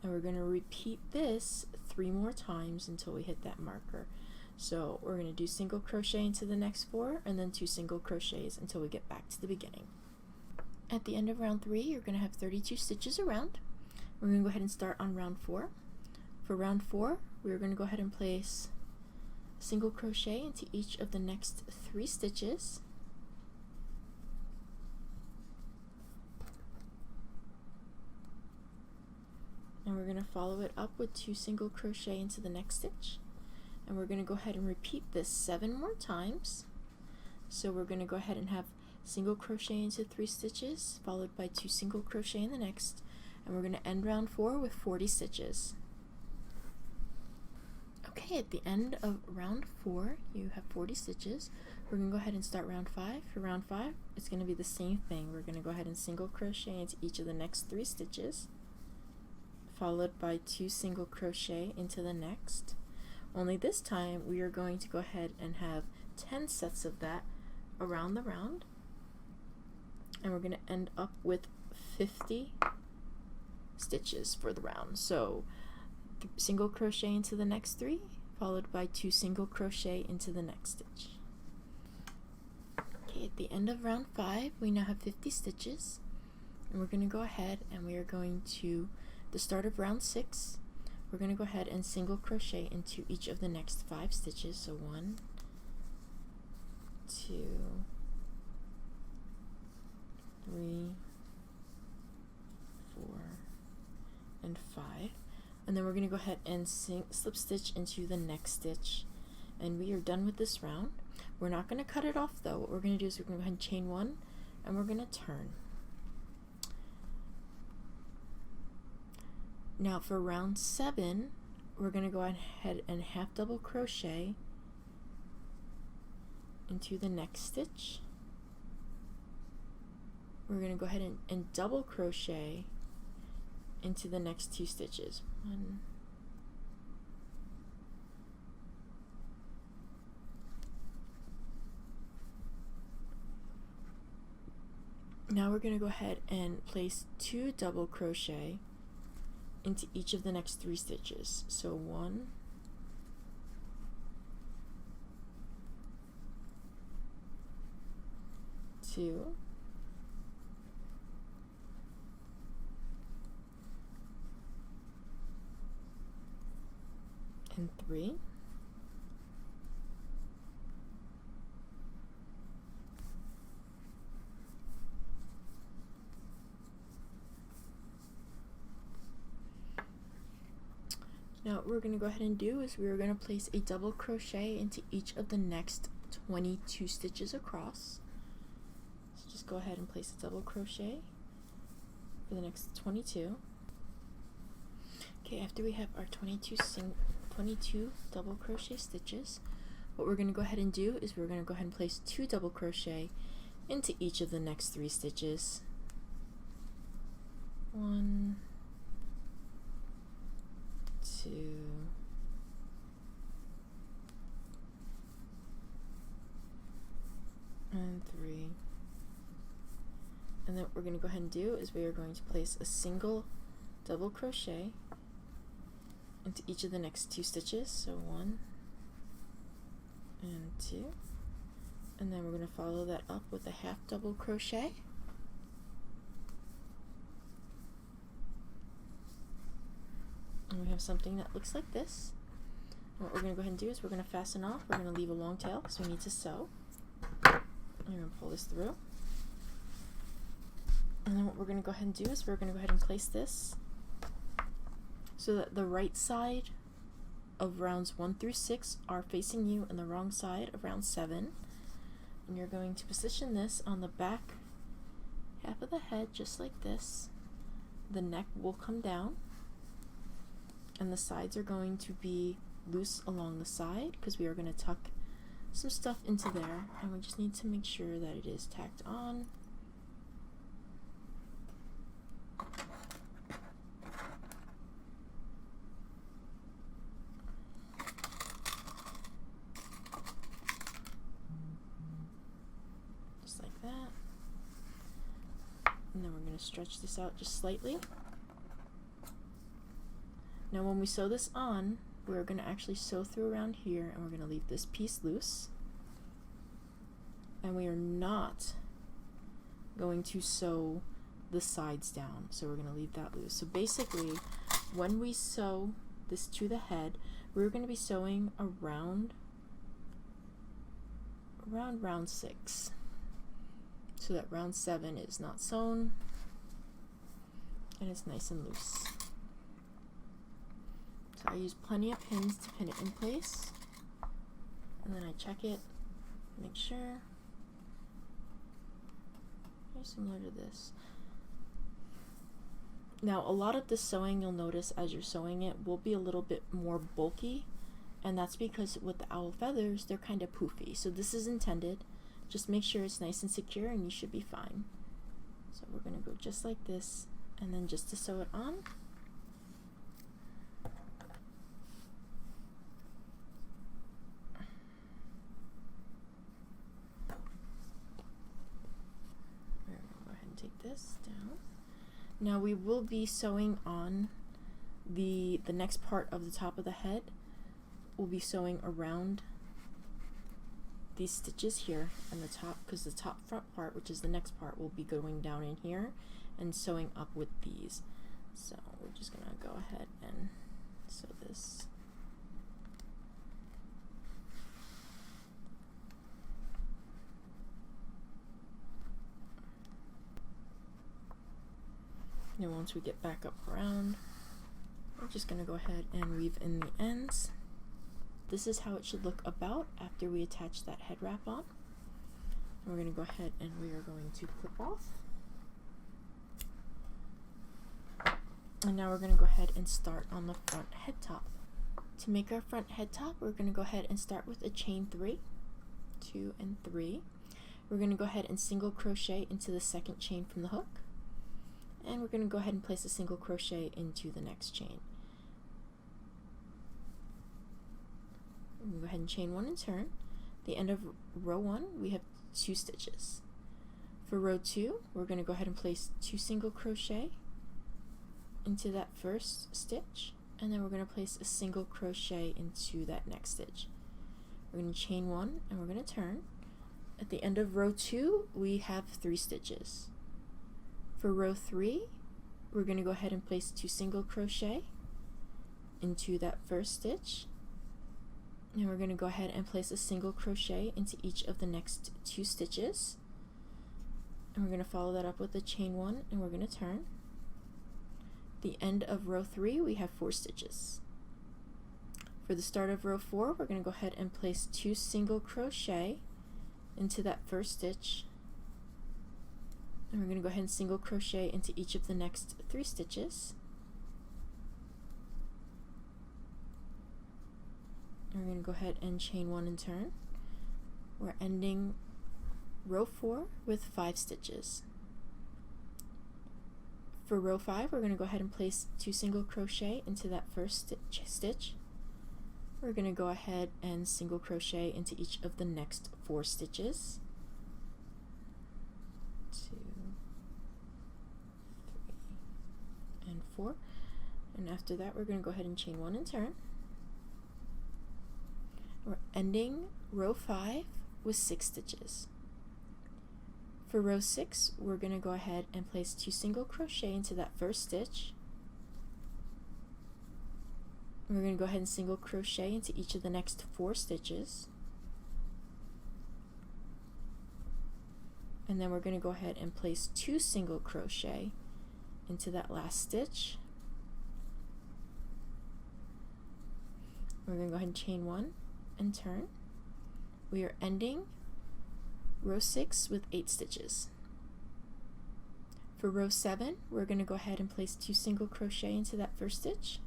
And we're going to repeat this 3 more times until we hit that marker. So we're going to do single crochet into the next 4 and then 2 single crochets until we get back to the beginning. At the end of round 3, you're going to have 32 stitches around. We're going to go ahead and start on round 4. For round 4, we're going to go ahead and place a single crochet into each of the next 3 stitches. And we're going to follow it up with 2 single crochet into the next stitch. And we're going to go ahead and repeat this 7 more times. So we're going to go ahead and have single crochet into 3 stitches, followed by 2 single crochet in the next, and we're going to end round 4 with 40 stitches. Okay, at the end of round 4, you have 40 stitches. We're going to go ahead and start round 5. For round 5, it's going to be the same thing. We're going to go ahead and single crochet into each of the next 3 stitches, followed by 2 single crochet into the next. Only this time, we are going to go ahead and have 10 sets of that around the round. And we're going to end up with 50 stitches for the round. So single crochet into the next 3, followed by 2 single crochet into the next stitch. Okay, at the end of round 5, we now have 50 stitches. And we're going to go ahead and we are going to, the start of round 6, we're going to go ahead and single crochet into each of the next 5 stitches. So 1, 2, 3, 4, and 5. And then we're going to go ahead and slip stitch into the next stitch. And we are done with this round. We're not going to cut it off though. What we're going to do is we're going to go ahead and chain 1 and we're going to turn. Now for round 7, we're going to go ahead and half double crochet into the next stitch. We're going to go ahead and double crochet into the next 2 stitches. 1, now we're going to go ahead and place 2 double crochet into each of the next 3 stitches. So 1, 2, and 3. Now what we're going to go ahead and do is we're going to place a double crochet into each of the next 22 stitches across. So just go ahead and place a double crochet for the next 22. Okay, after we have our 22 double crochet stitches, what we're going to go ahead and do is we're going to go ahead and place 2 double crochet into each of the next 3 stitches. 1, 2, and 3. And then what we're going to go ahead and do is we are going to place a single double crochet into each of the next 2 stitches. So 1 and 2, and then we're going to follow that up with a half double crochet, and we have something that looks like this. And what we're going to go ahead and do is we're going to fasten off. We're going to leave a long tail because we need to sew. And we're going to pull this through, and then what we're going to go ahead and do is we're going to go ahead and place this so that the right side of rounds 1 through 6 are facing you and the wrong side of round 7. And you're going to position this on the back half of the head just like this. The neck will come down and the sides are going to be loose along the side because we are going to tuck some stuff into there, and we just need to make sure that it is tacked on. And then we're going to stretch this out just slightly. Now when we sew this on, we're going to actually sew through around here, and we're going to leave this piece loose. And we are not going to sew the sides down, so we're going to leave that loose. So basically, when we sew this to the head, we're going to be sewing around round 6. So that round 7 is not sewn and it's nice and loose. So I use plenty of pins to pin it in place, and then I check it, make sure. Very similar to this. Now a lot of the sewing, you'll notice as you're sewing it, will be a little bit more bulky, and that's because with the owl feathers they're kind of poofy. So this is intended. Just make sure it's nice and secure and you should be fine. So we're going to go just like this, and then just to sew it on, we're going to go ahead and take this down. Now we will be sewing on the next part of the top of the head. We'll be sewing around these stitches here on the top, because the top front part, which is the next part, will be going down in here and sewing up with these. So we're just gonna go ahead and sew this. And once we get back up around, we're just gonna go ahead and weave in the ends. This is how it should look about after we attach that head wrap on. And we're going to go ahead and we are going to clip off. And now we're going to go ahead and start on the front head top. To make our front head top, we're going to go ahead and start with a chain 3, 2 and 3. We're going to go ahead and single crochet into the second chain from the hook. And we're going to go ahead and place a single crochet into the next chain. Go ahead and chain 1 and turn. At the end of row 1, we have 2 stitches. For row 2, we're going to go ahead and place 2 single crochet into that first stitch, and then we're going to place a single crochet into that next stitch. We're going to chain 1 and we're going to turn. At the end of row 2, we have 3 stitches. For row 3, we're going to go ahead and place 2 single crochet into that first stitch. And we're going to go ahead and place a single crochet into each of the next 2 stitches. And we're going to follow that up with a chain 1 and we're going to turn. At the end of row 3, we have 4 stitches. For the start of row 4, we're going to go ahead and place 2 single crochet into that first stitch, and we're going to go ahead and single crochet into each of the next 3 stitches. And we're going to go ahead and chain 1 and turn. We're ending row 4 with 5 stitches. For row 5, we're going to go ahead and place 2 single crochet into that first stitch. We're going to go ahead and single crochet into each of the next 4 stitches. 2, 3, and 4. And after that, we're going to go ahead and chain 1 and turn. We're ending row 5 with 6 stitches. For row 6, we're going to go ahead and place 2 single crochet into that first stitch. We're going to go ahead and single crochet into each of the next 4 stitches. And then we're going to go ahead and place 2 single crochet into that last stitch. We're going to go ahead and chain 1 and turn. We are ending row 6 with 8 stitches. For row 7, we're going to go ahead and place 2 single crochet into that first stitch.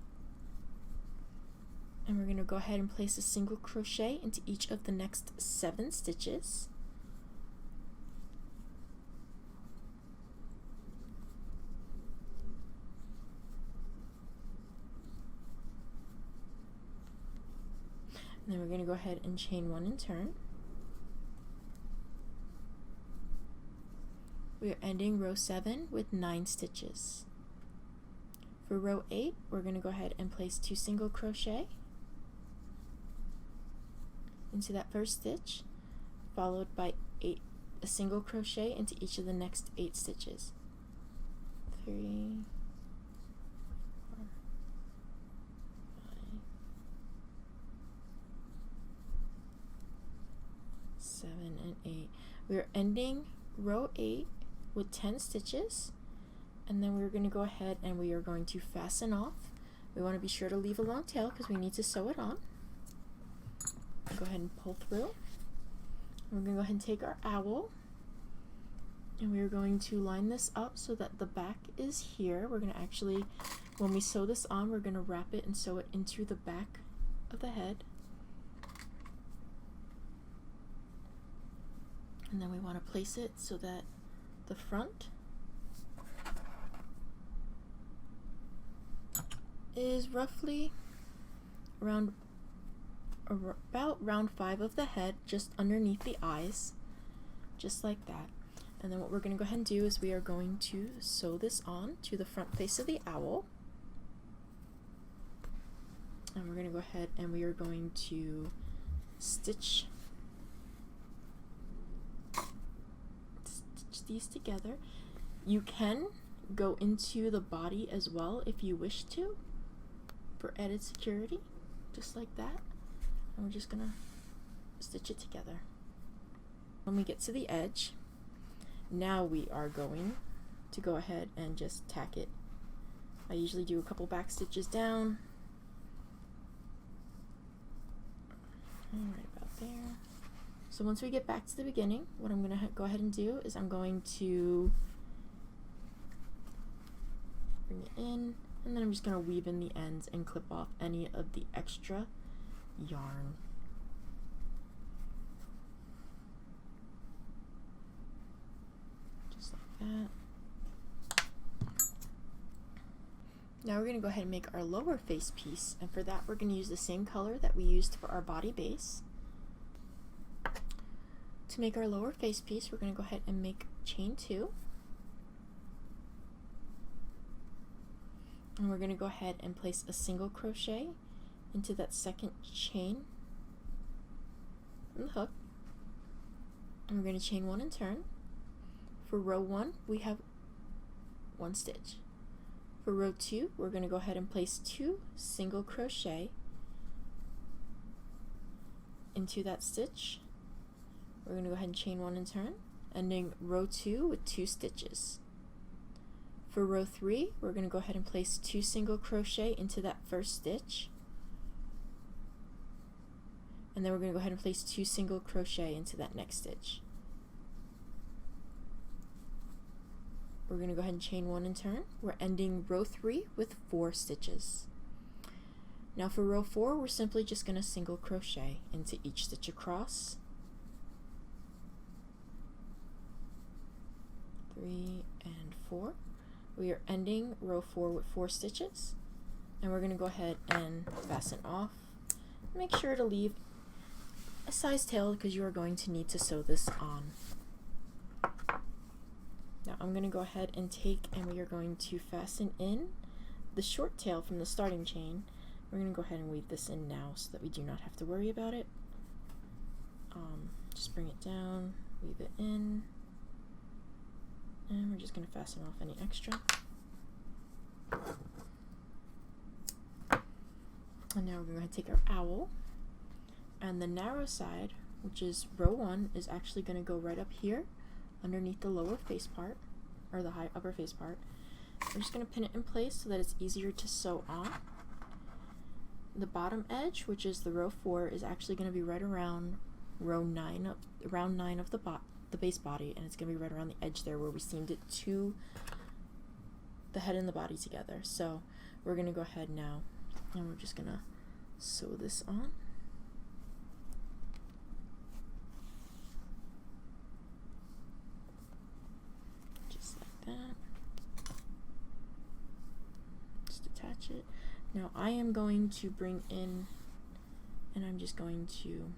And we're going to go ahead and place a single crochet into each of the next 7 stitches. And then we're going to go ahead and chain 1 and turn. We are ending row 7 with 9 stitches. For row 8, we're going to go ahead and place 2 single crochet into that first stitch, followed by a single crochet into each of the next 8 stitches. 3, 4, 5, 7, and 8. We are ending row 8 with 10 stitches, and then we're going to go ahead and we are going to fasten off. We want to be sure to leave a long tail because we need to sew it on. Go ahead and pull through. We're going to go ahead and take our owl, and we're going to line this up so that the back is here. We're going to actually, when we sew this on, we're going to wrap it and sew it into the back of the head. And then we want to place it so that the front is roughly around about round 5 of the head, just underneath the eyes, just like that. And then what we're going to go ahead and do is we are going to sew this on to the front face of the owl. And we're going to go ahead and we are going to stitch these together. You can go into the body as well if you wish to, for added security, just like that. And we're just gonna stitch it together. When we get to the edge, now we are going to go ahead and just tack it. I usually do a couple back stitches down. Right about there. So once we get back to the beginning, what I'm going to go ahead and do is I'm going to bring it in, and then I'm just going to weave in the ends and clip off any of the extra yarn. Just like that. Now we're going to go ahead and make our lower face piece, and for that we're going to use the same color that we used for our body base. To make our lower face piece, we're going to go ahead and make chain 2. And we're going to go ahead and place a single crochet into that second chain in the hook. And we're going to chain 1 and turn. For row 1, we have 1 stitch. For row 2, we're going to go ahead and place 2 single crochet into that stitch. We're going to go ahead and chain 1 and turn, ending row 2 with 2 stitches. For row 3, we're going to go ahead and place 2 single crochet into that first stitch. and then we're going to go ahead and place 2 single crochet into that next stitch. We're going to go ahead and chain 1 and turn. We're ending row 3 with 4 stitches. Now for row 4, we're simply just going to single crochet into each stitch across. 3 and 4. We are ending row 4 with 4 stitches, and we're going to go ahead and fasten off. Make sure to leave a size tail because you are going to need to sew this on. Now I'm going to go ahead and we are going to fasten in the short tail from the starting chain. We're going to go ahead and weave this in now so that we do not have to worry about it. Just bring it down, weave it in, and we're just going to fasten off any extra. And now we're going to go ahead and take our owl, and the narrow side, which is row 1, is actually going to go right up here underneath the lower face part, or the upper face part. We're just going to pin it in place so that it's easier to sew on. The bottom edge, which is the row 4, is actually going to be right around row 9, around 9 of the base body, and it's going to be right around the edge there where we seamed it to the head and the body together. So we're going to go ahead now, and we're just going to sew this on. Just like that. Just attach it. Now I am going to bring in, and I'm just going to,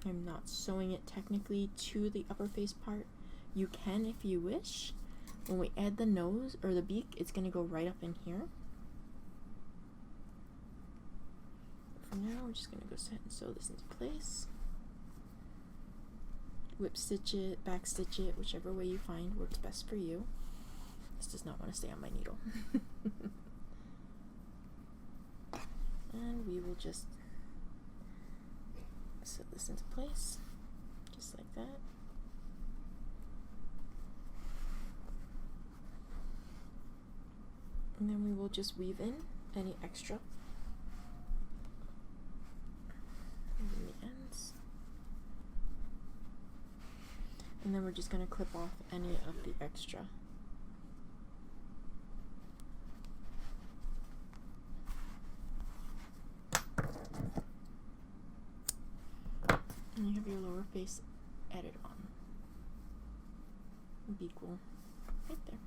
I'm not sewing it technically to the upper face part. You can if you wish. When we add the nose or the beak, it's going to go right up in here. For now, we're just going to go ahead and sew this into place. Whip stitch it, back stitch it, whichever way you find works best for you. This does not want to stay on my needle. And we will just set this into place, just like that. And then we will just weave in any extra in the ends. And then we're just going to clip off any of the extra. And you have your lower face added on. Beak will right there.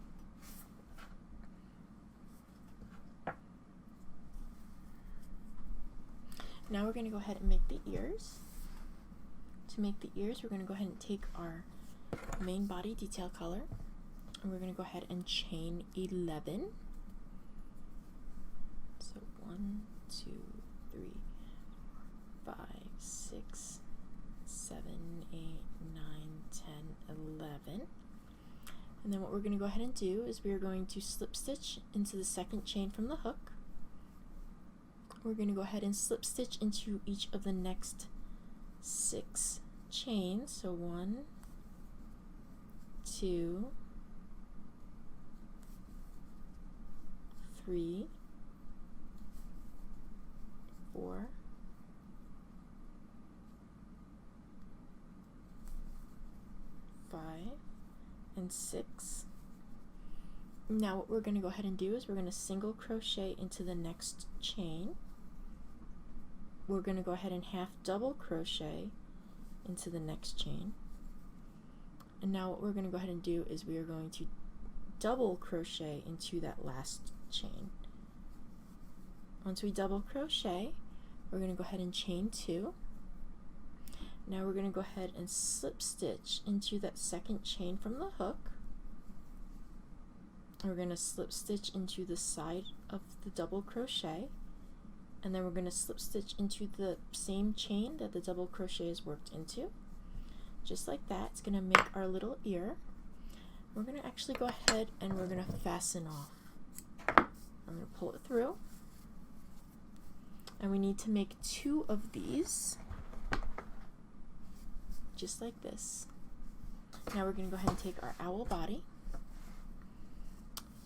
Now we're going to go ahead and make the ears. To make the ears, we're going to go ahead and take our main body detail color, and we're going to go ahead and chain 11. So 1, 2, 3, 4, 5, 6, 7, 8, 9, 10, 11. And then what we're going to go ahead and do is we are going to slip stitch into the second chain from the hook. We're going to go ahead and slip stitch into each of the next 6 chains. So 1, 2, 3, 4, 5, and 6. Now what we're going to go ahead and do is we're going to single crochet into the next chain. We're going to go ahead and half double crochet into the next chain. And now what we're going to go ahead and do is we are going to double crochet into that last chain. Once we double crochet, we're going to go ahead and chain 2. Now we're going to go ahead and slip stitch into that second chain from the hook. We're going to slip stitch into the side of the double crochet, and then we're going to slip stitch into the same chain that the double crochet is worked into. Just like that. It's going to make our little ear. We're going to actually go ahead and we're going to fasten off. I'm going to pull it through, and we need to make 2 of these, just like this. Now we're going to go ahead and take our owl body.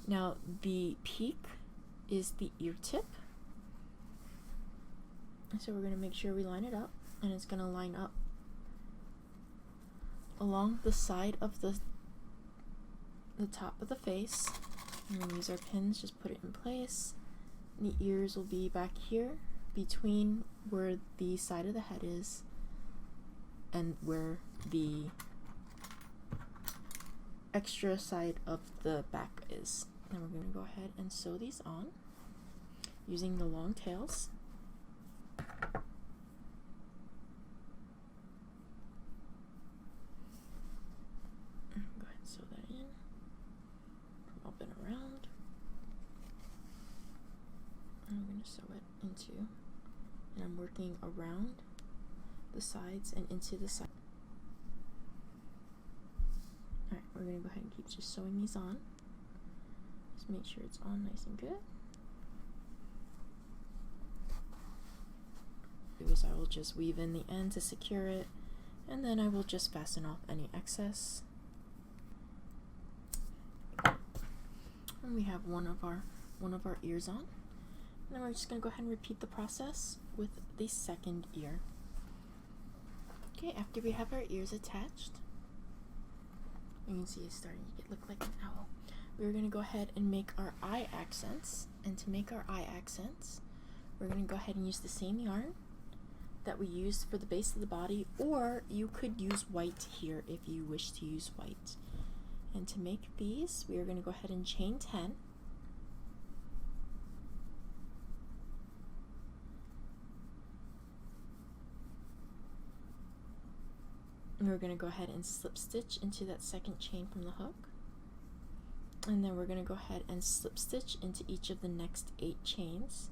Now the peak is the ear tip, So we're going to make sure we line it up, and it's going to line up along the side of the top of the face. And we'll use our pins, just put it in place. And the ears will be back here between where the side of the head is and where the extra side of the back is. Now we're going to go ahead and sew these on using the long tails. Go ahead and sew that in, up and around. And I'm going to sew it into, and I'm working around the sides and into the side. Alright, we're going to go ahead and keep just sewing these on. Just make sure it's on nice and good. I will just weave in the end to secure it, and then I will just fasten off any excess. And we have one of our ears on. And then we're just going to go ahead and repeat the process with the second ear. Okay, after we have our ears attached, you can see it's starting to look like an owl. We're going to go ahead and make our eye accents, and to make our eye accents, we're going to go ahead and use the same yarn that we used for the base of the body, or you could use white here if you wish to use white. And to make these, we are going to go ahead and chain 10. And we're going to go ahead and slip stitch into that second chain from the hook. And then we're going to go ahead and slip stitch into each of the next 8 chains.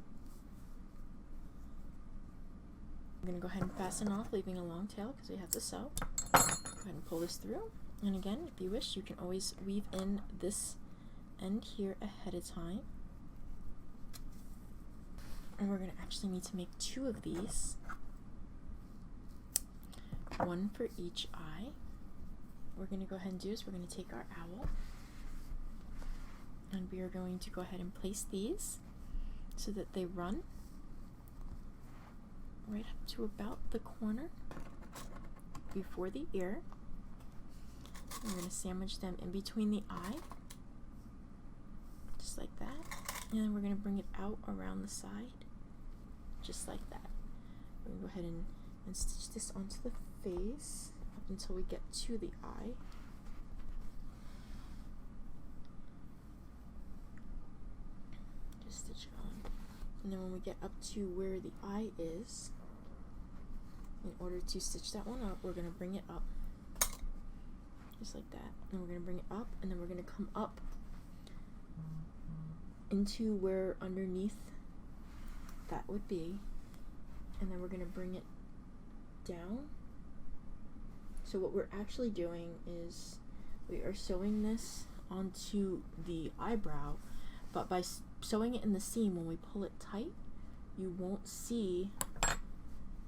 I'm going to go ahead and fasten off, leaving a long tail because we have to sew. Go ahead and pull this through. And again, if you wish, you can always weave in this end here ahead of time. And we're going to actually need to make 2 of these. One for each eye. What we're going to go ahead and do is we're going to take our owl, and we are going to go ahead and place these so that they run right up to about the corner before the ear. And we're going to sandwich them in between the eye, just like that. And then we're going to bring it out around the side, just like that. We're going to go ahead and stitch this onto the face up until we get to the eye. Just stitch it on. And then when we get up to where the eye is, in order to stitch that one up, we're going to bring it up just like that. And we're going to bring it up, and then we're going to come up into where underneath that would be, and then we're going to bring it down. So what we're actually doing is we are sewing this onto the eyebrow, but by sewing it in the seam, when we pull it tight, you won't see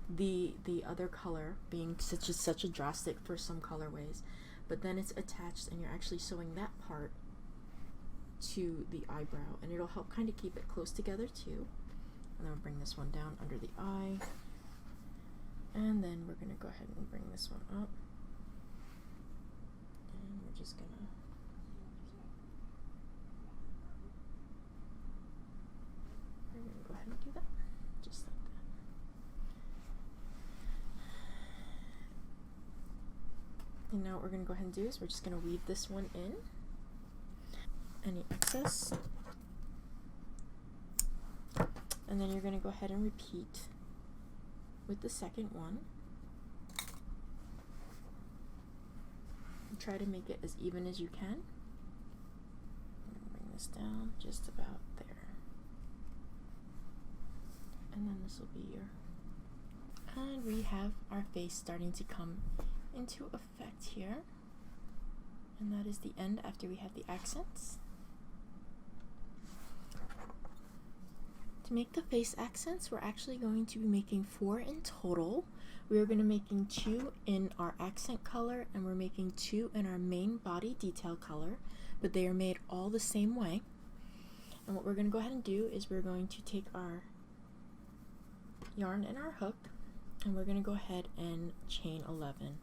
the other color being such a drastic for some colorways, but then it's attached and you're actually sewing that part to the eyebrow, and it'll help kind of keep it close together too. And then we'll bring this one down under the eye, and then we're going to go ahead and bring this one up, and we're just going to go ahead and do that just like that. And now what we're going to go ahead and do is we're just going to weave this one in, any excess, and then you're going to go ahead and repeat with the second one. And try to make it as even as you can. I'm going to bring this down just about there, and then this will be your, and we have our face starting to come into effect here, and that is the end after we have the accents. To make the face accents, we're actually going to be making 4 in total. We are going to be making 2 in our accent color, and we're making 2 in our main body detail color, but they are made all the same way. And what we're going to go ahead and do is we're going to take our yarn in our hook, and we're going to go ahead and chain 11.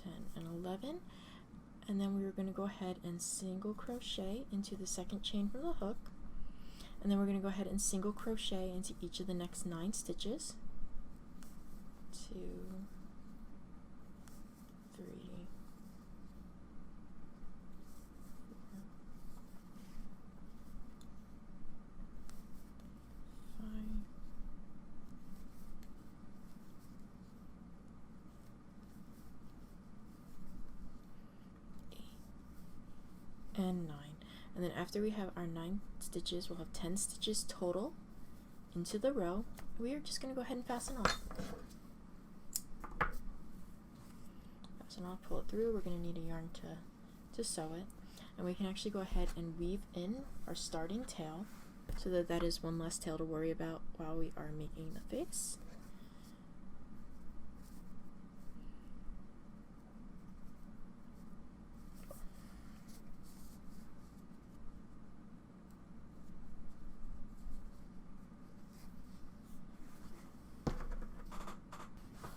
10 and 11, and then we're going to go ahead and single crochet into the second chain from the hook, and then we're going to go ahead and single crochet into each of the next 9 stitches. 2, 3, 4, 5, and 9. And then after we have our 9 stitches, we'll have 10 stitches total into the row. We are just going to go ahead and fasten off. Fasten off, pull it through. We're going to need a yarn to sew it. And we can actually go ahead and weave in our starting tail so that that is one less tail to worry about while we are making the face.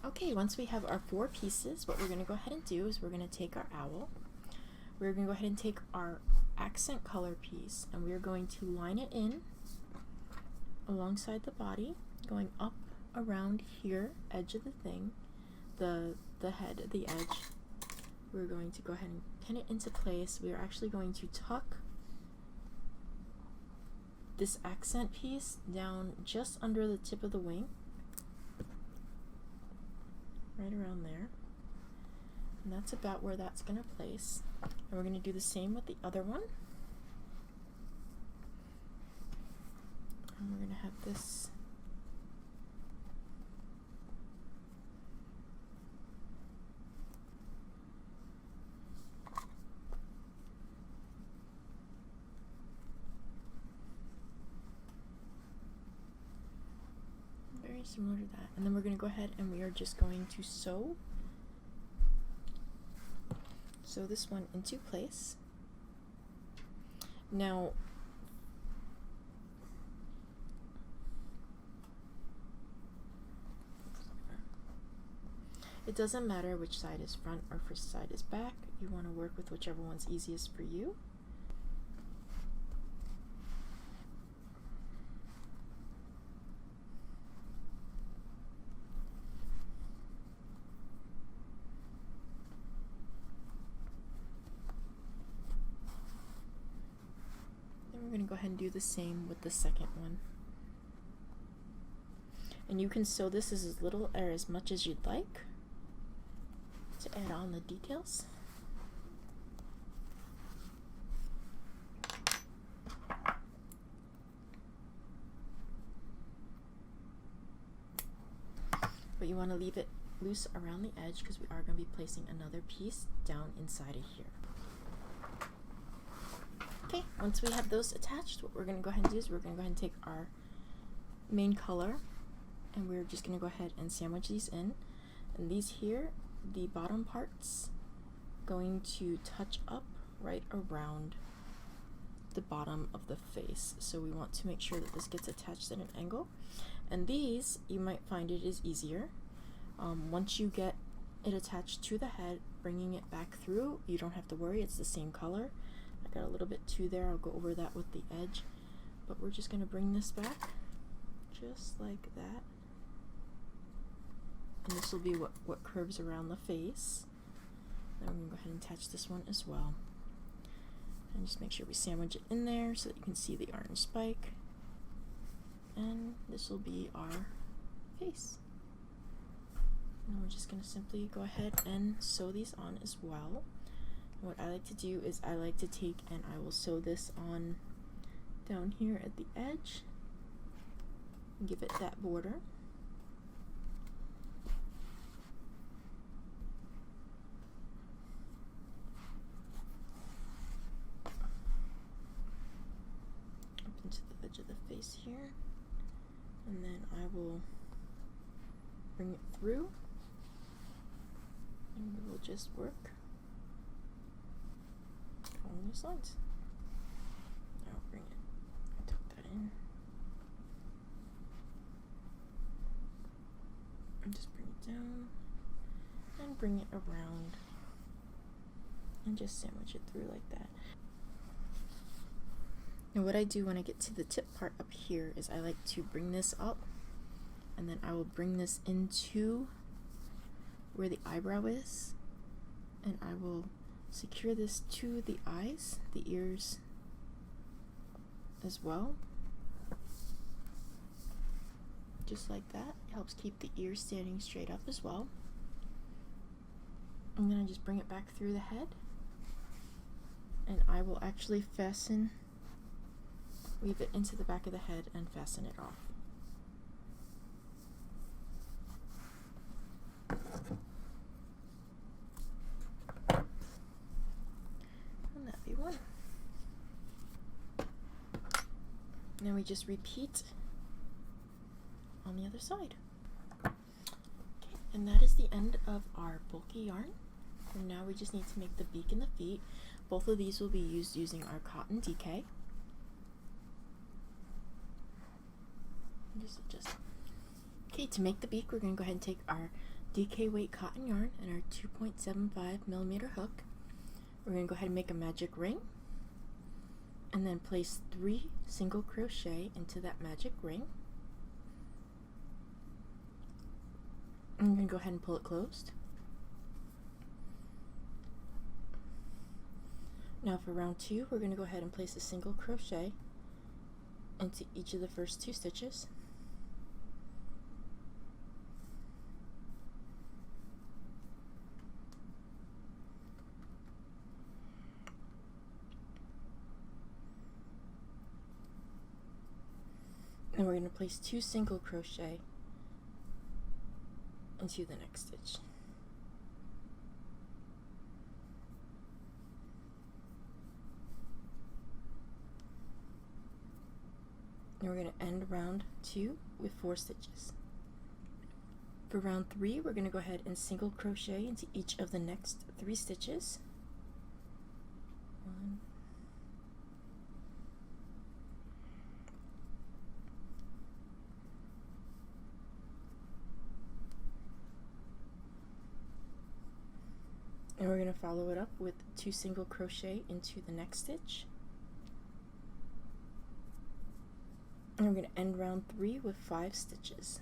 Okay, once we have our 4 pieces, what we're going to go ahead and do is we're going to take our owl, we're going to go ahead and take our accent color piece, and we're going to line it in alongside the body, going up around here, edge of the thing, the head, the edge. We're going to go ahead and pin it into place. We're actually going to tuck this accent piece down just under the tip of the wing, right around there, and that's about where that's going to place. And we're going to do the same with the other one, and we're going to have this very similar to that. And then we're going to go ahead and we are just going to sew this one into place. Now it doesn't matter which side is front or which side is back. You want to work with whichever one's easiest for you. We're going to go ahead and do the same with the second one. And you can sew this as little or as much as you'd like to add on the details. But you want to leave it loose around the edge because we are going to be placing another piece down inside of here. Okay, once we have those attached, what we're going to go ahead and do is we're going to go ahead and take our main color and we're just going to go ahead and sandwich these in. And these here, the bottom parts, going to touch up right around the bottom of the face. So we want to make sure that this gets attached at an angle. And these, you might find it is easier. Once you get it attached to the head, bringing it back through, you don't have to worry, it's the same color. I got a little bit too there, I'll go over that with the edge, but we're just going to bring this back just like that, and this will be what curves around the face. Then we're going to go ahead and attach this one as well, and just make sure we sandwich it in there so that you can see the orange spike, and this will be our face. And we're just going to simply go ahead and sew these on as well. What I like to do is I like to take and I will sew this on down here at the edge and give it that border. Up into the edge of the face here, and then I will bring it through and we will just work all continuous lines. Now bring it, tuck that in, and just bring it down, and bring it around, and just sandwich it through like that. Now what I do when I get to the tip part up here is I like to bring this up, and then I will bring this into where the eyebrow is, and I will secure this to the eyes, the ears as well. Just like that. It helps keep the ears standing straight up as well. And then I just bring it back through the head, and I will actually weave it into the back of the head and fasten it off. And that'd be one. And then we just repeat on the other side. Okay, and that is the end of our bulky yarn. And now we just need to make the beak and the feet. Both of these will be used using our cotton DK. Just adjust. Okay, to make the beak, we're going to go ahead and take our DK weight cotton yarn and our 2.75mm hook. We're going to go ahead and make a magic ring, and then place 3 single crochet into that magic ring. And we're going to go ahead and pull it closed. Now for round 2, we're going to go ahead and place a single crochet into each of the first 2 stitches. And we're going to place 2 single crochet into the next stitch. And we're going to end round 2 with 4 stitches. For round 3, we're going to go ahead and single crochet into each of the next 3 stitches. 1, and we're going to follow it up with 2 single crochet into the next stitch. And we're going to end round 3 with 5 stitches.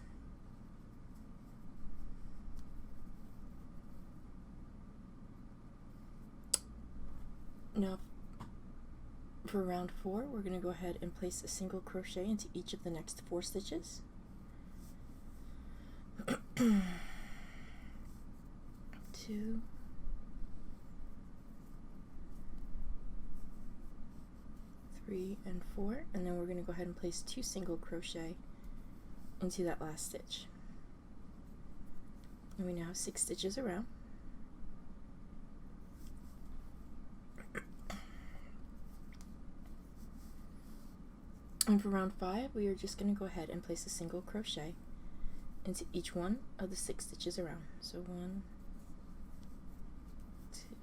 Now for round 4, we're going to go ahead and place a single crochet into each of the next 4 stitches. 2, 3, and 4, and then we're going to go ahead and place 2 single crochet into that last stitch. And we now have 6 stitches around. And for round 5, we are just going to go ahead and place a single crochet into each one of the 6 stitches around. So 1, 2, 3,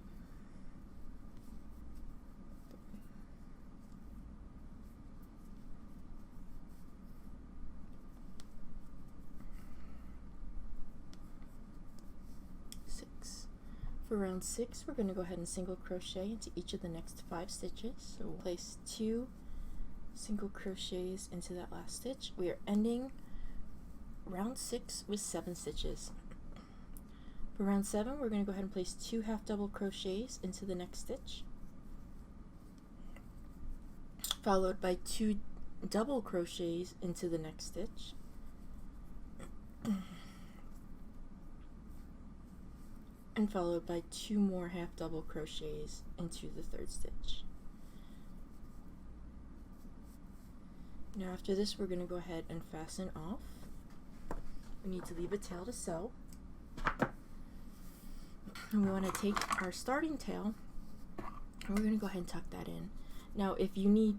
6. For round 6, we're going to go ahead and single crochet into each of the next 5 stitches. So we'll place 2 single crochets into that last stitch. We are ending round 6 with 7 stitches. For round 7, we're going to go ahead and place 2 half double crochets into the next stitch, followed by 2 double crochets into the next stitch, and followed by 2 more half double crochets into the 3rd stitch. Now after this, we're going to go ahead and fasten off. We need to leave a tail to sew. And we want to take our starting tail, and we're going to go ahead and tuck that in. Now if you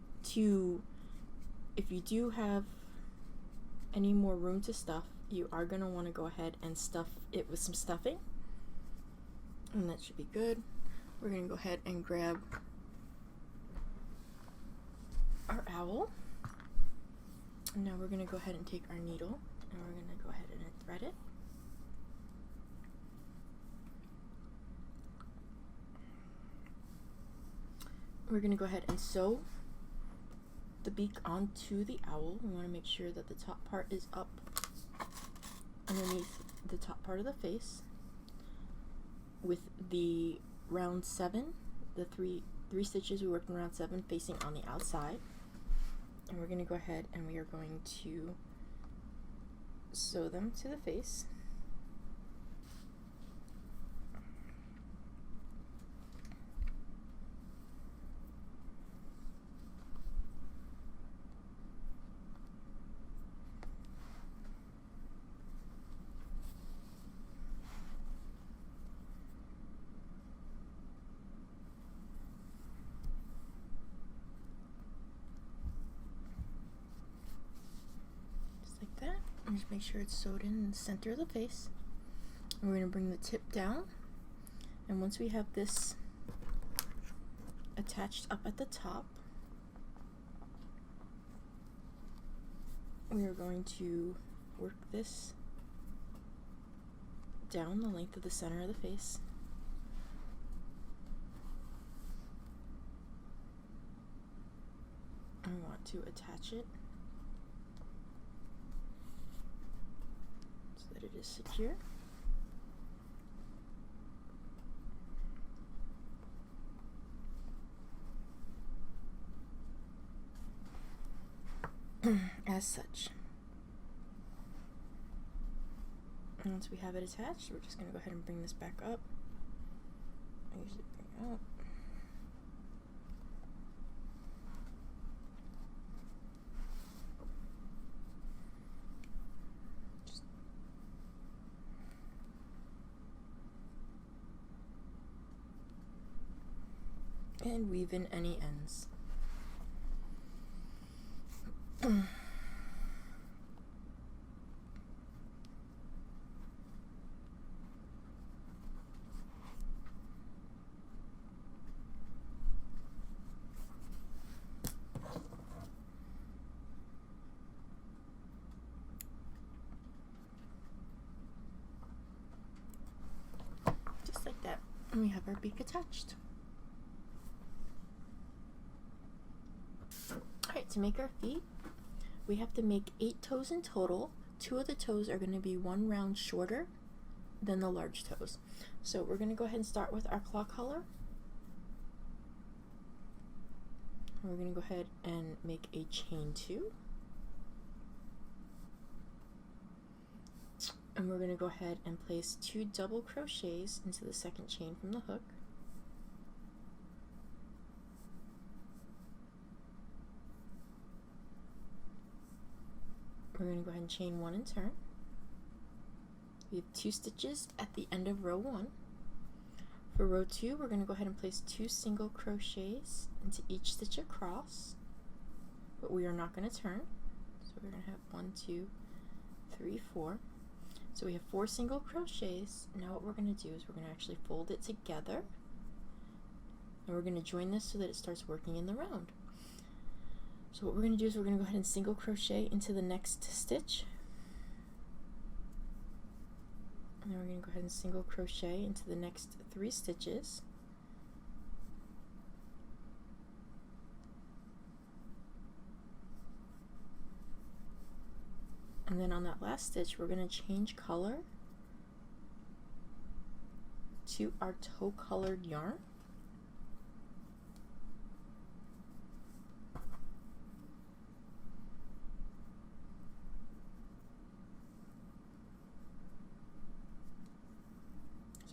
do have any more room to stuff, you are going to want to go ahead and stuff it with some stuffing. And that should be good. We're going to go ahead and grab our owl. And now we're going to go ahead and take our needle and we're going to go ahead and thread it. We're going to go ahead and sew the beak onto the owl. We want to make sure that the top part is up underneath the top part of the face, with the round 7, the three stitches we worked in round 7 facing on the outside. And we're going to go ahead and we are going to sew them to the face. That, and just make sure it's sewed in the center of the face. And we're going to bring the tip down, and once we have this attached up at the top, we are going to work this down the length of the center of the face. And we want to attach it so that it is secure. As such. And once we have it attached, we're just going to go ahead and bring this back up. I usually bring it up. And weave in any ends. Just like that. And we have our beak attached. Alright, to make our feet, we have to make 8 toes in total. 2 of the toes are going to be 1 round shorter than the large toes. So we're going to go ahead and start with our claw collar. We're going to go ahead and make a chain 2. And we're going to go ahead and place 2 double crochets into the second chain from the hook. We're going to go ahead and chain 1 and turn. We have 2 stitches at the end of row 1. For row 2, we're going to go ahead and place 2 single crochets into each stitch across, but we are not going to turn. So we're going to have 1, 2, 3, 4. So we have 4 single crochets. Now what we're going to do is we're going to actually fold it together, and we're going to join this so that it starts working in the round. So what we're going to do is we're going to go ahead and single crochet into the next stitch. And then we're going to go ahead and single crochet into the next 3 stitches. And then on that last stitch, we're going to change color to our toe colored yarn.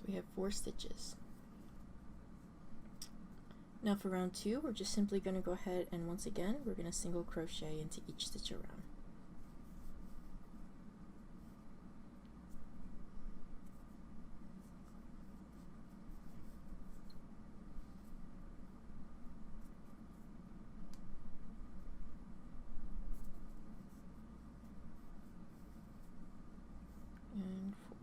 We have 4 stitches. Now for round 2, we're just simply going to go ahead and once again we're going to single crochet into each stitch around. And 4.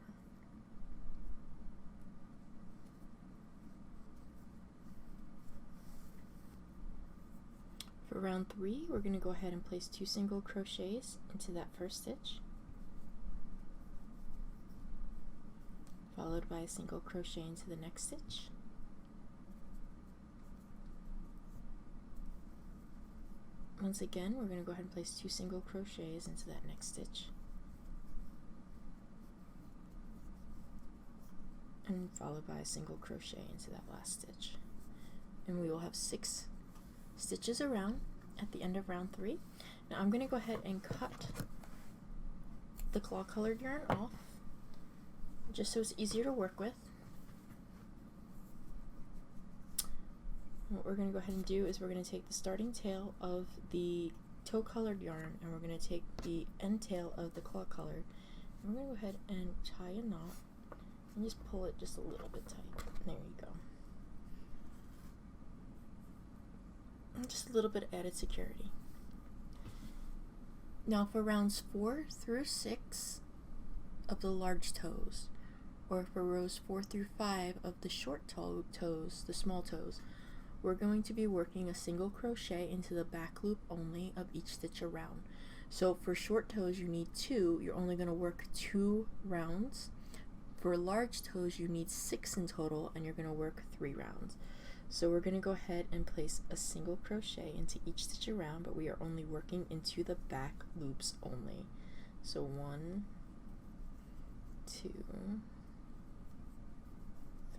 For For round 3, we're going to go ahead and place 2 single crochets into that first stitch, followed by a single crochet into the next stitch. Once again, we're going to go ahead and place 2 single crochets into that next stitch, and followed by a single crochet into that last stitch. And we will have 6 stitches around at the end of round 3. Now I'm going to go ahead and cut the claw colored yarn off just so it's easier to work with. What we're going to go ahead and do is we're going to take the starting tail of the tow colored yarn, and we're going to take the end tail of the claw color, and we're going to go ahead and tie a knot and just pull it just a little bit tight. There you go. And just a little bit of added security. Now for rounds 4 through 6 of the large toes, or for rows 4 through 5 of the short toes, the small toes, we're going to be working a single crochet into the back loop only of each stitch around. So for short toes you need 2, you're only going to work 2 rounds. For large toes you need 6 in total, and you're going to work 3 rounds. So we're going to go ahead and place a single crochet into each stitch around, but we are only working into the back loops only. So 1, 2,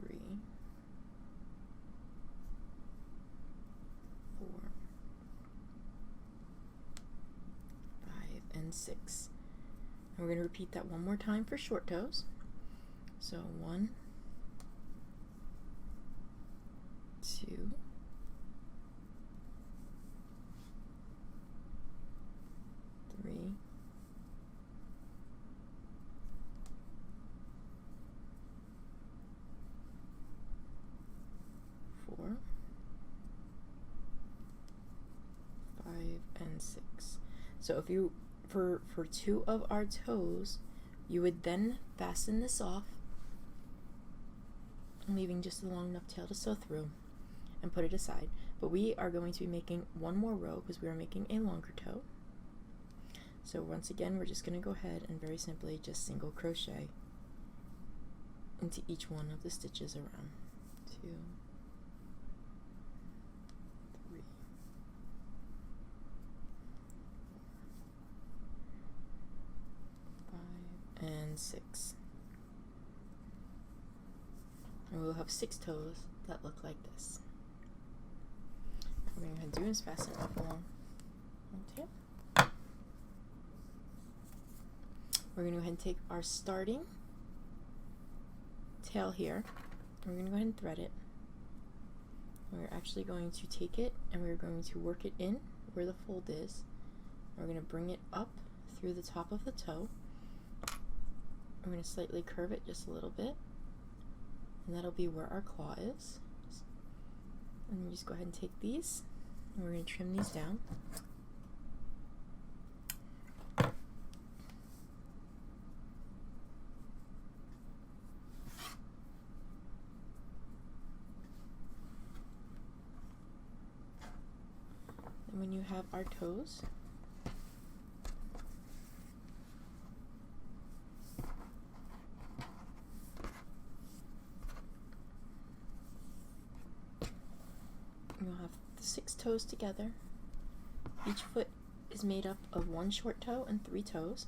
3, 4, 5, and 6. And we're going to repeat that one more time for short toes. So 1, 2, 3, 4, 5, and 6. So if you for 2 of our toes, you would then fasten this off, leaving just a long enough tail to sew through, and put it aside. But we are going to be making one more row because we are making a longer toe. So once again, we're just going to go ahead and very simply just single crochet into each one of the stitches around. 2, 3, 4, 5, and 6. And we'll have 6 toes that look like this. What we're going to do is fasten up along one tail. We're going to go ahead and take our starting tail here. We're going to go ahead and thread it. We're actually going to take it and we're going to work it in where the fold is. We're going to bring it up through the top of the toe. I'm going to slightly curve it just a little bit, and that'll be where our claw is. And we just go ahead and take these, and we're going to trim these down. And when you have our toes, you'll have the 6 toes together. Each foot is made up of 1 short toe and 3 toes.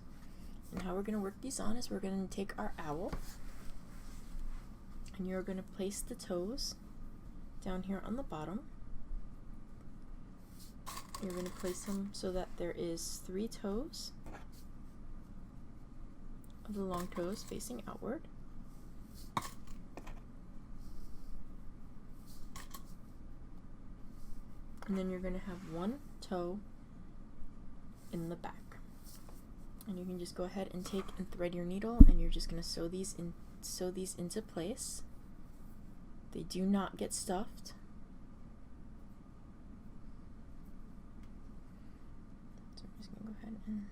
And how we're going to work these on is we're going to take our owl, and you're going to place the toes down here on the bottom. You're going to place them so that there is 3 toes of the long toes facing outward. And then you're going to have 1 toe in the back. And you can just go ahead and take and thread your needle, and you're just going to sew these into place. They do not get stuffed. So I'm just going to go ahead and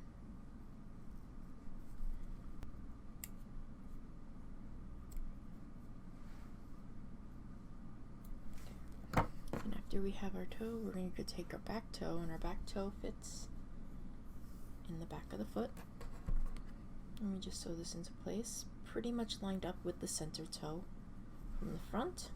after we have our toe, we're going to take our back toe, and our back toe fits in the back of the foot. Let me just sew this into place, pretty much lined up with the center toe from the front.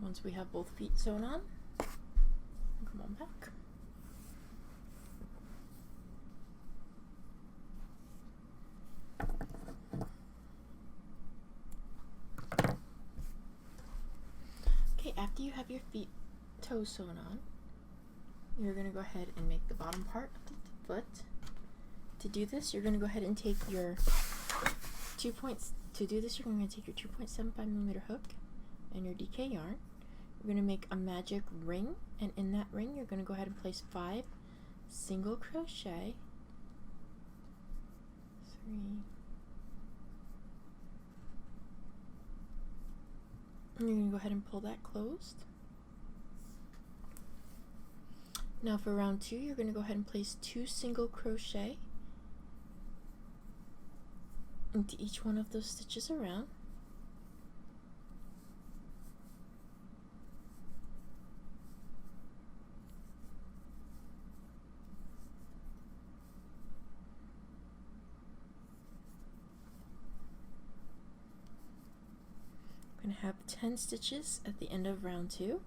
Once we have both feet sewn on, come on back. Okay, after you have your toes sewn on, you're going to go ahead and make the bottom part of the foot. To do this, you're going to go ahead and take your 2 points. To do this, you're going to take your 2.75mm hook and your DK yarn. We're going to make a magic ring, and in that ring you're going to go ahead and place 5 single crochet, 3, and you're going to go ahead and pull that closed. Now for round 2, you're going to go ahead and place 2 single crochet into each one of those stitches around. Going to have 10 stitches at the end of round 2.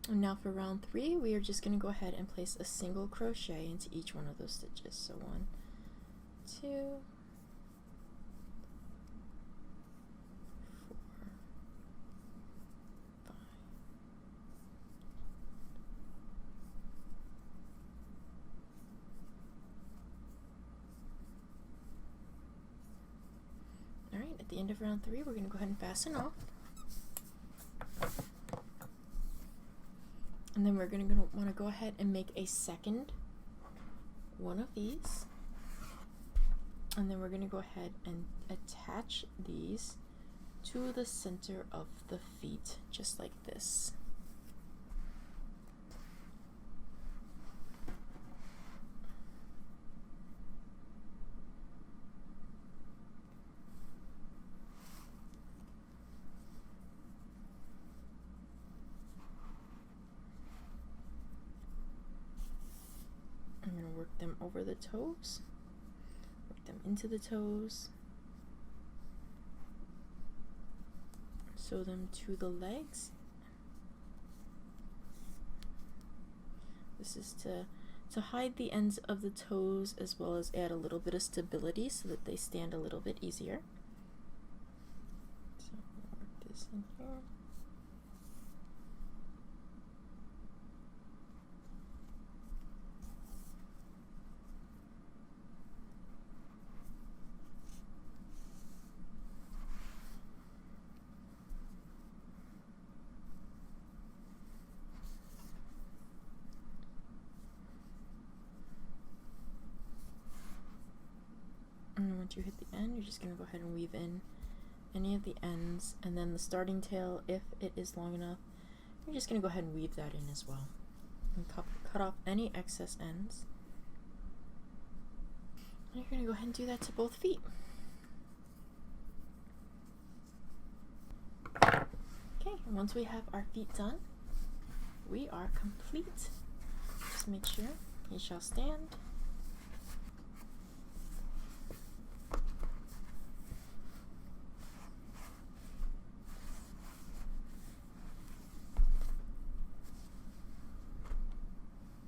And now for round 3, we are just going to go ahead and place a single crochet into each one of those stitches. So 1, 2, 4, 5. Alright, at the end of round 3, we're going to go ahead and fasten off. And then we're going to want to go ahead and make a second one of these. And then we're going to go ahead and attach these to the center of the feet, just like this. I'm going to work them over the toes, work them into the toes, sew them to the legs. This is to hide the ends of the toes as well as add a little bit of stability so that they stand a little bit easier. So I'll work this in here. And once you hit the end, you're just going to go ahead and weave in any of the ends, and then the starting tail, if it is long enough, you're just going to go ahead and weave that in as well. And cut off any excess ends. And you're going to go ahead and do that to both feet. Okay, and once we have our feet done, we are complete. Just make sure you shall stand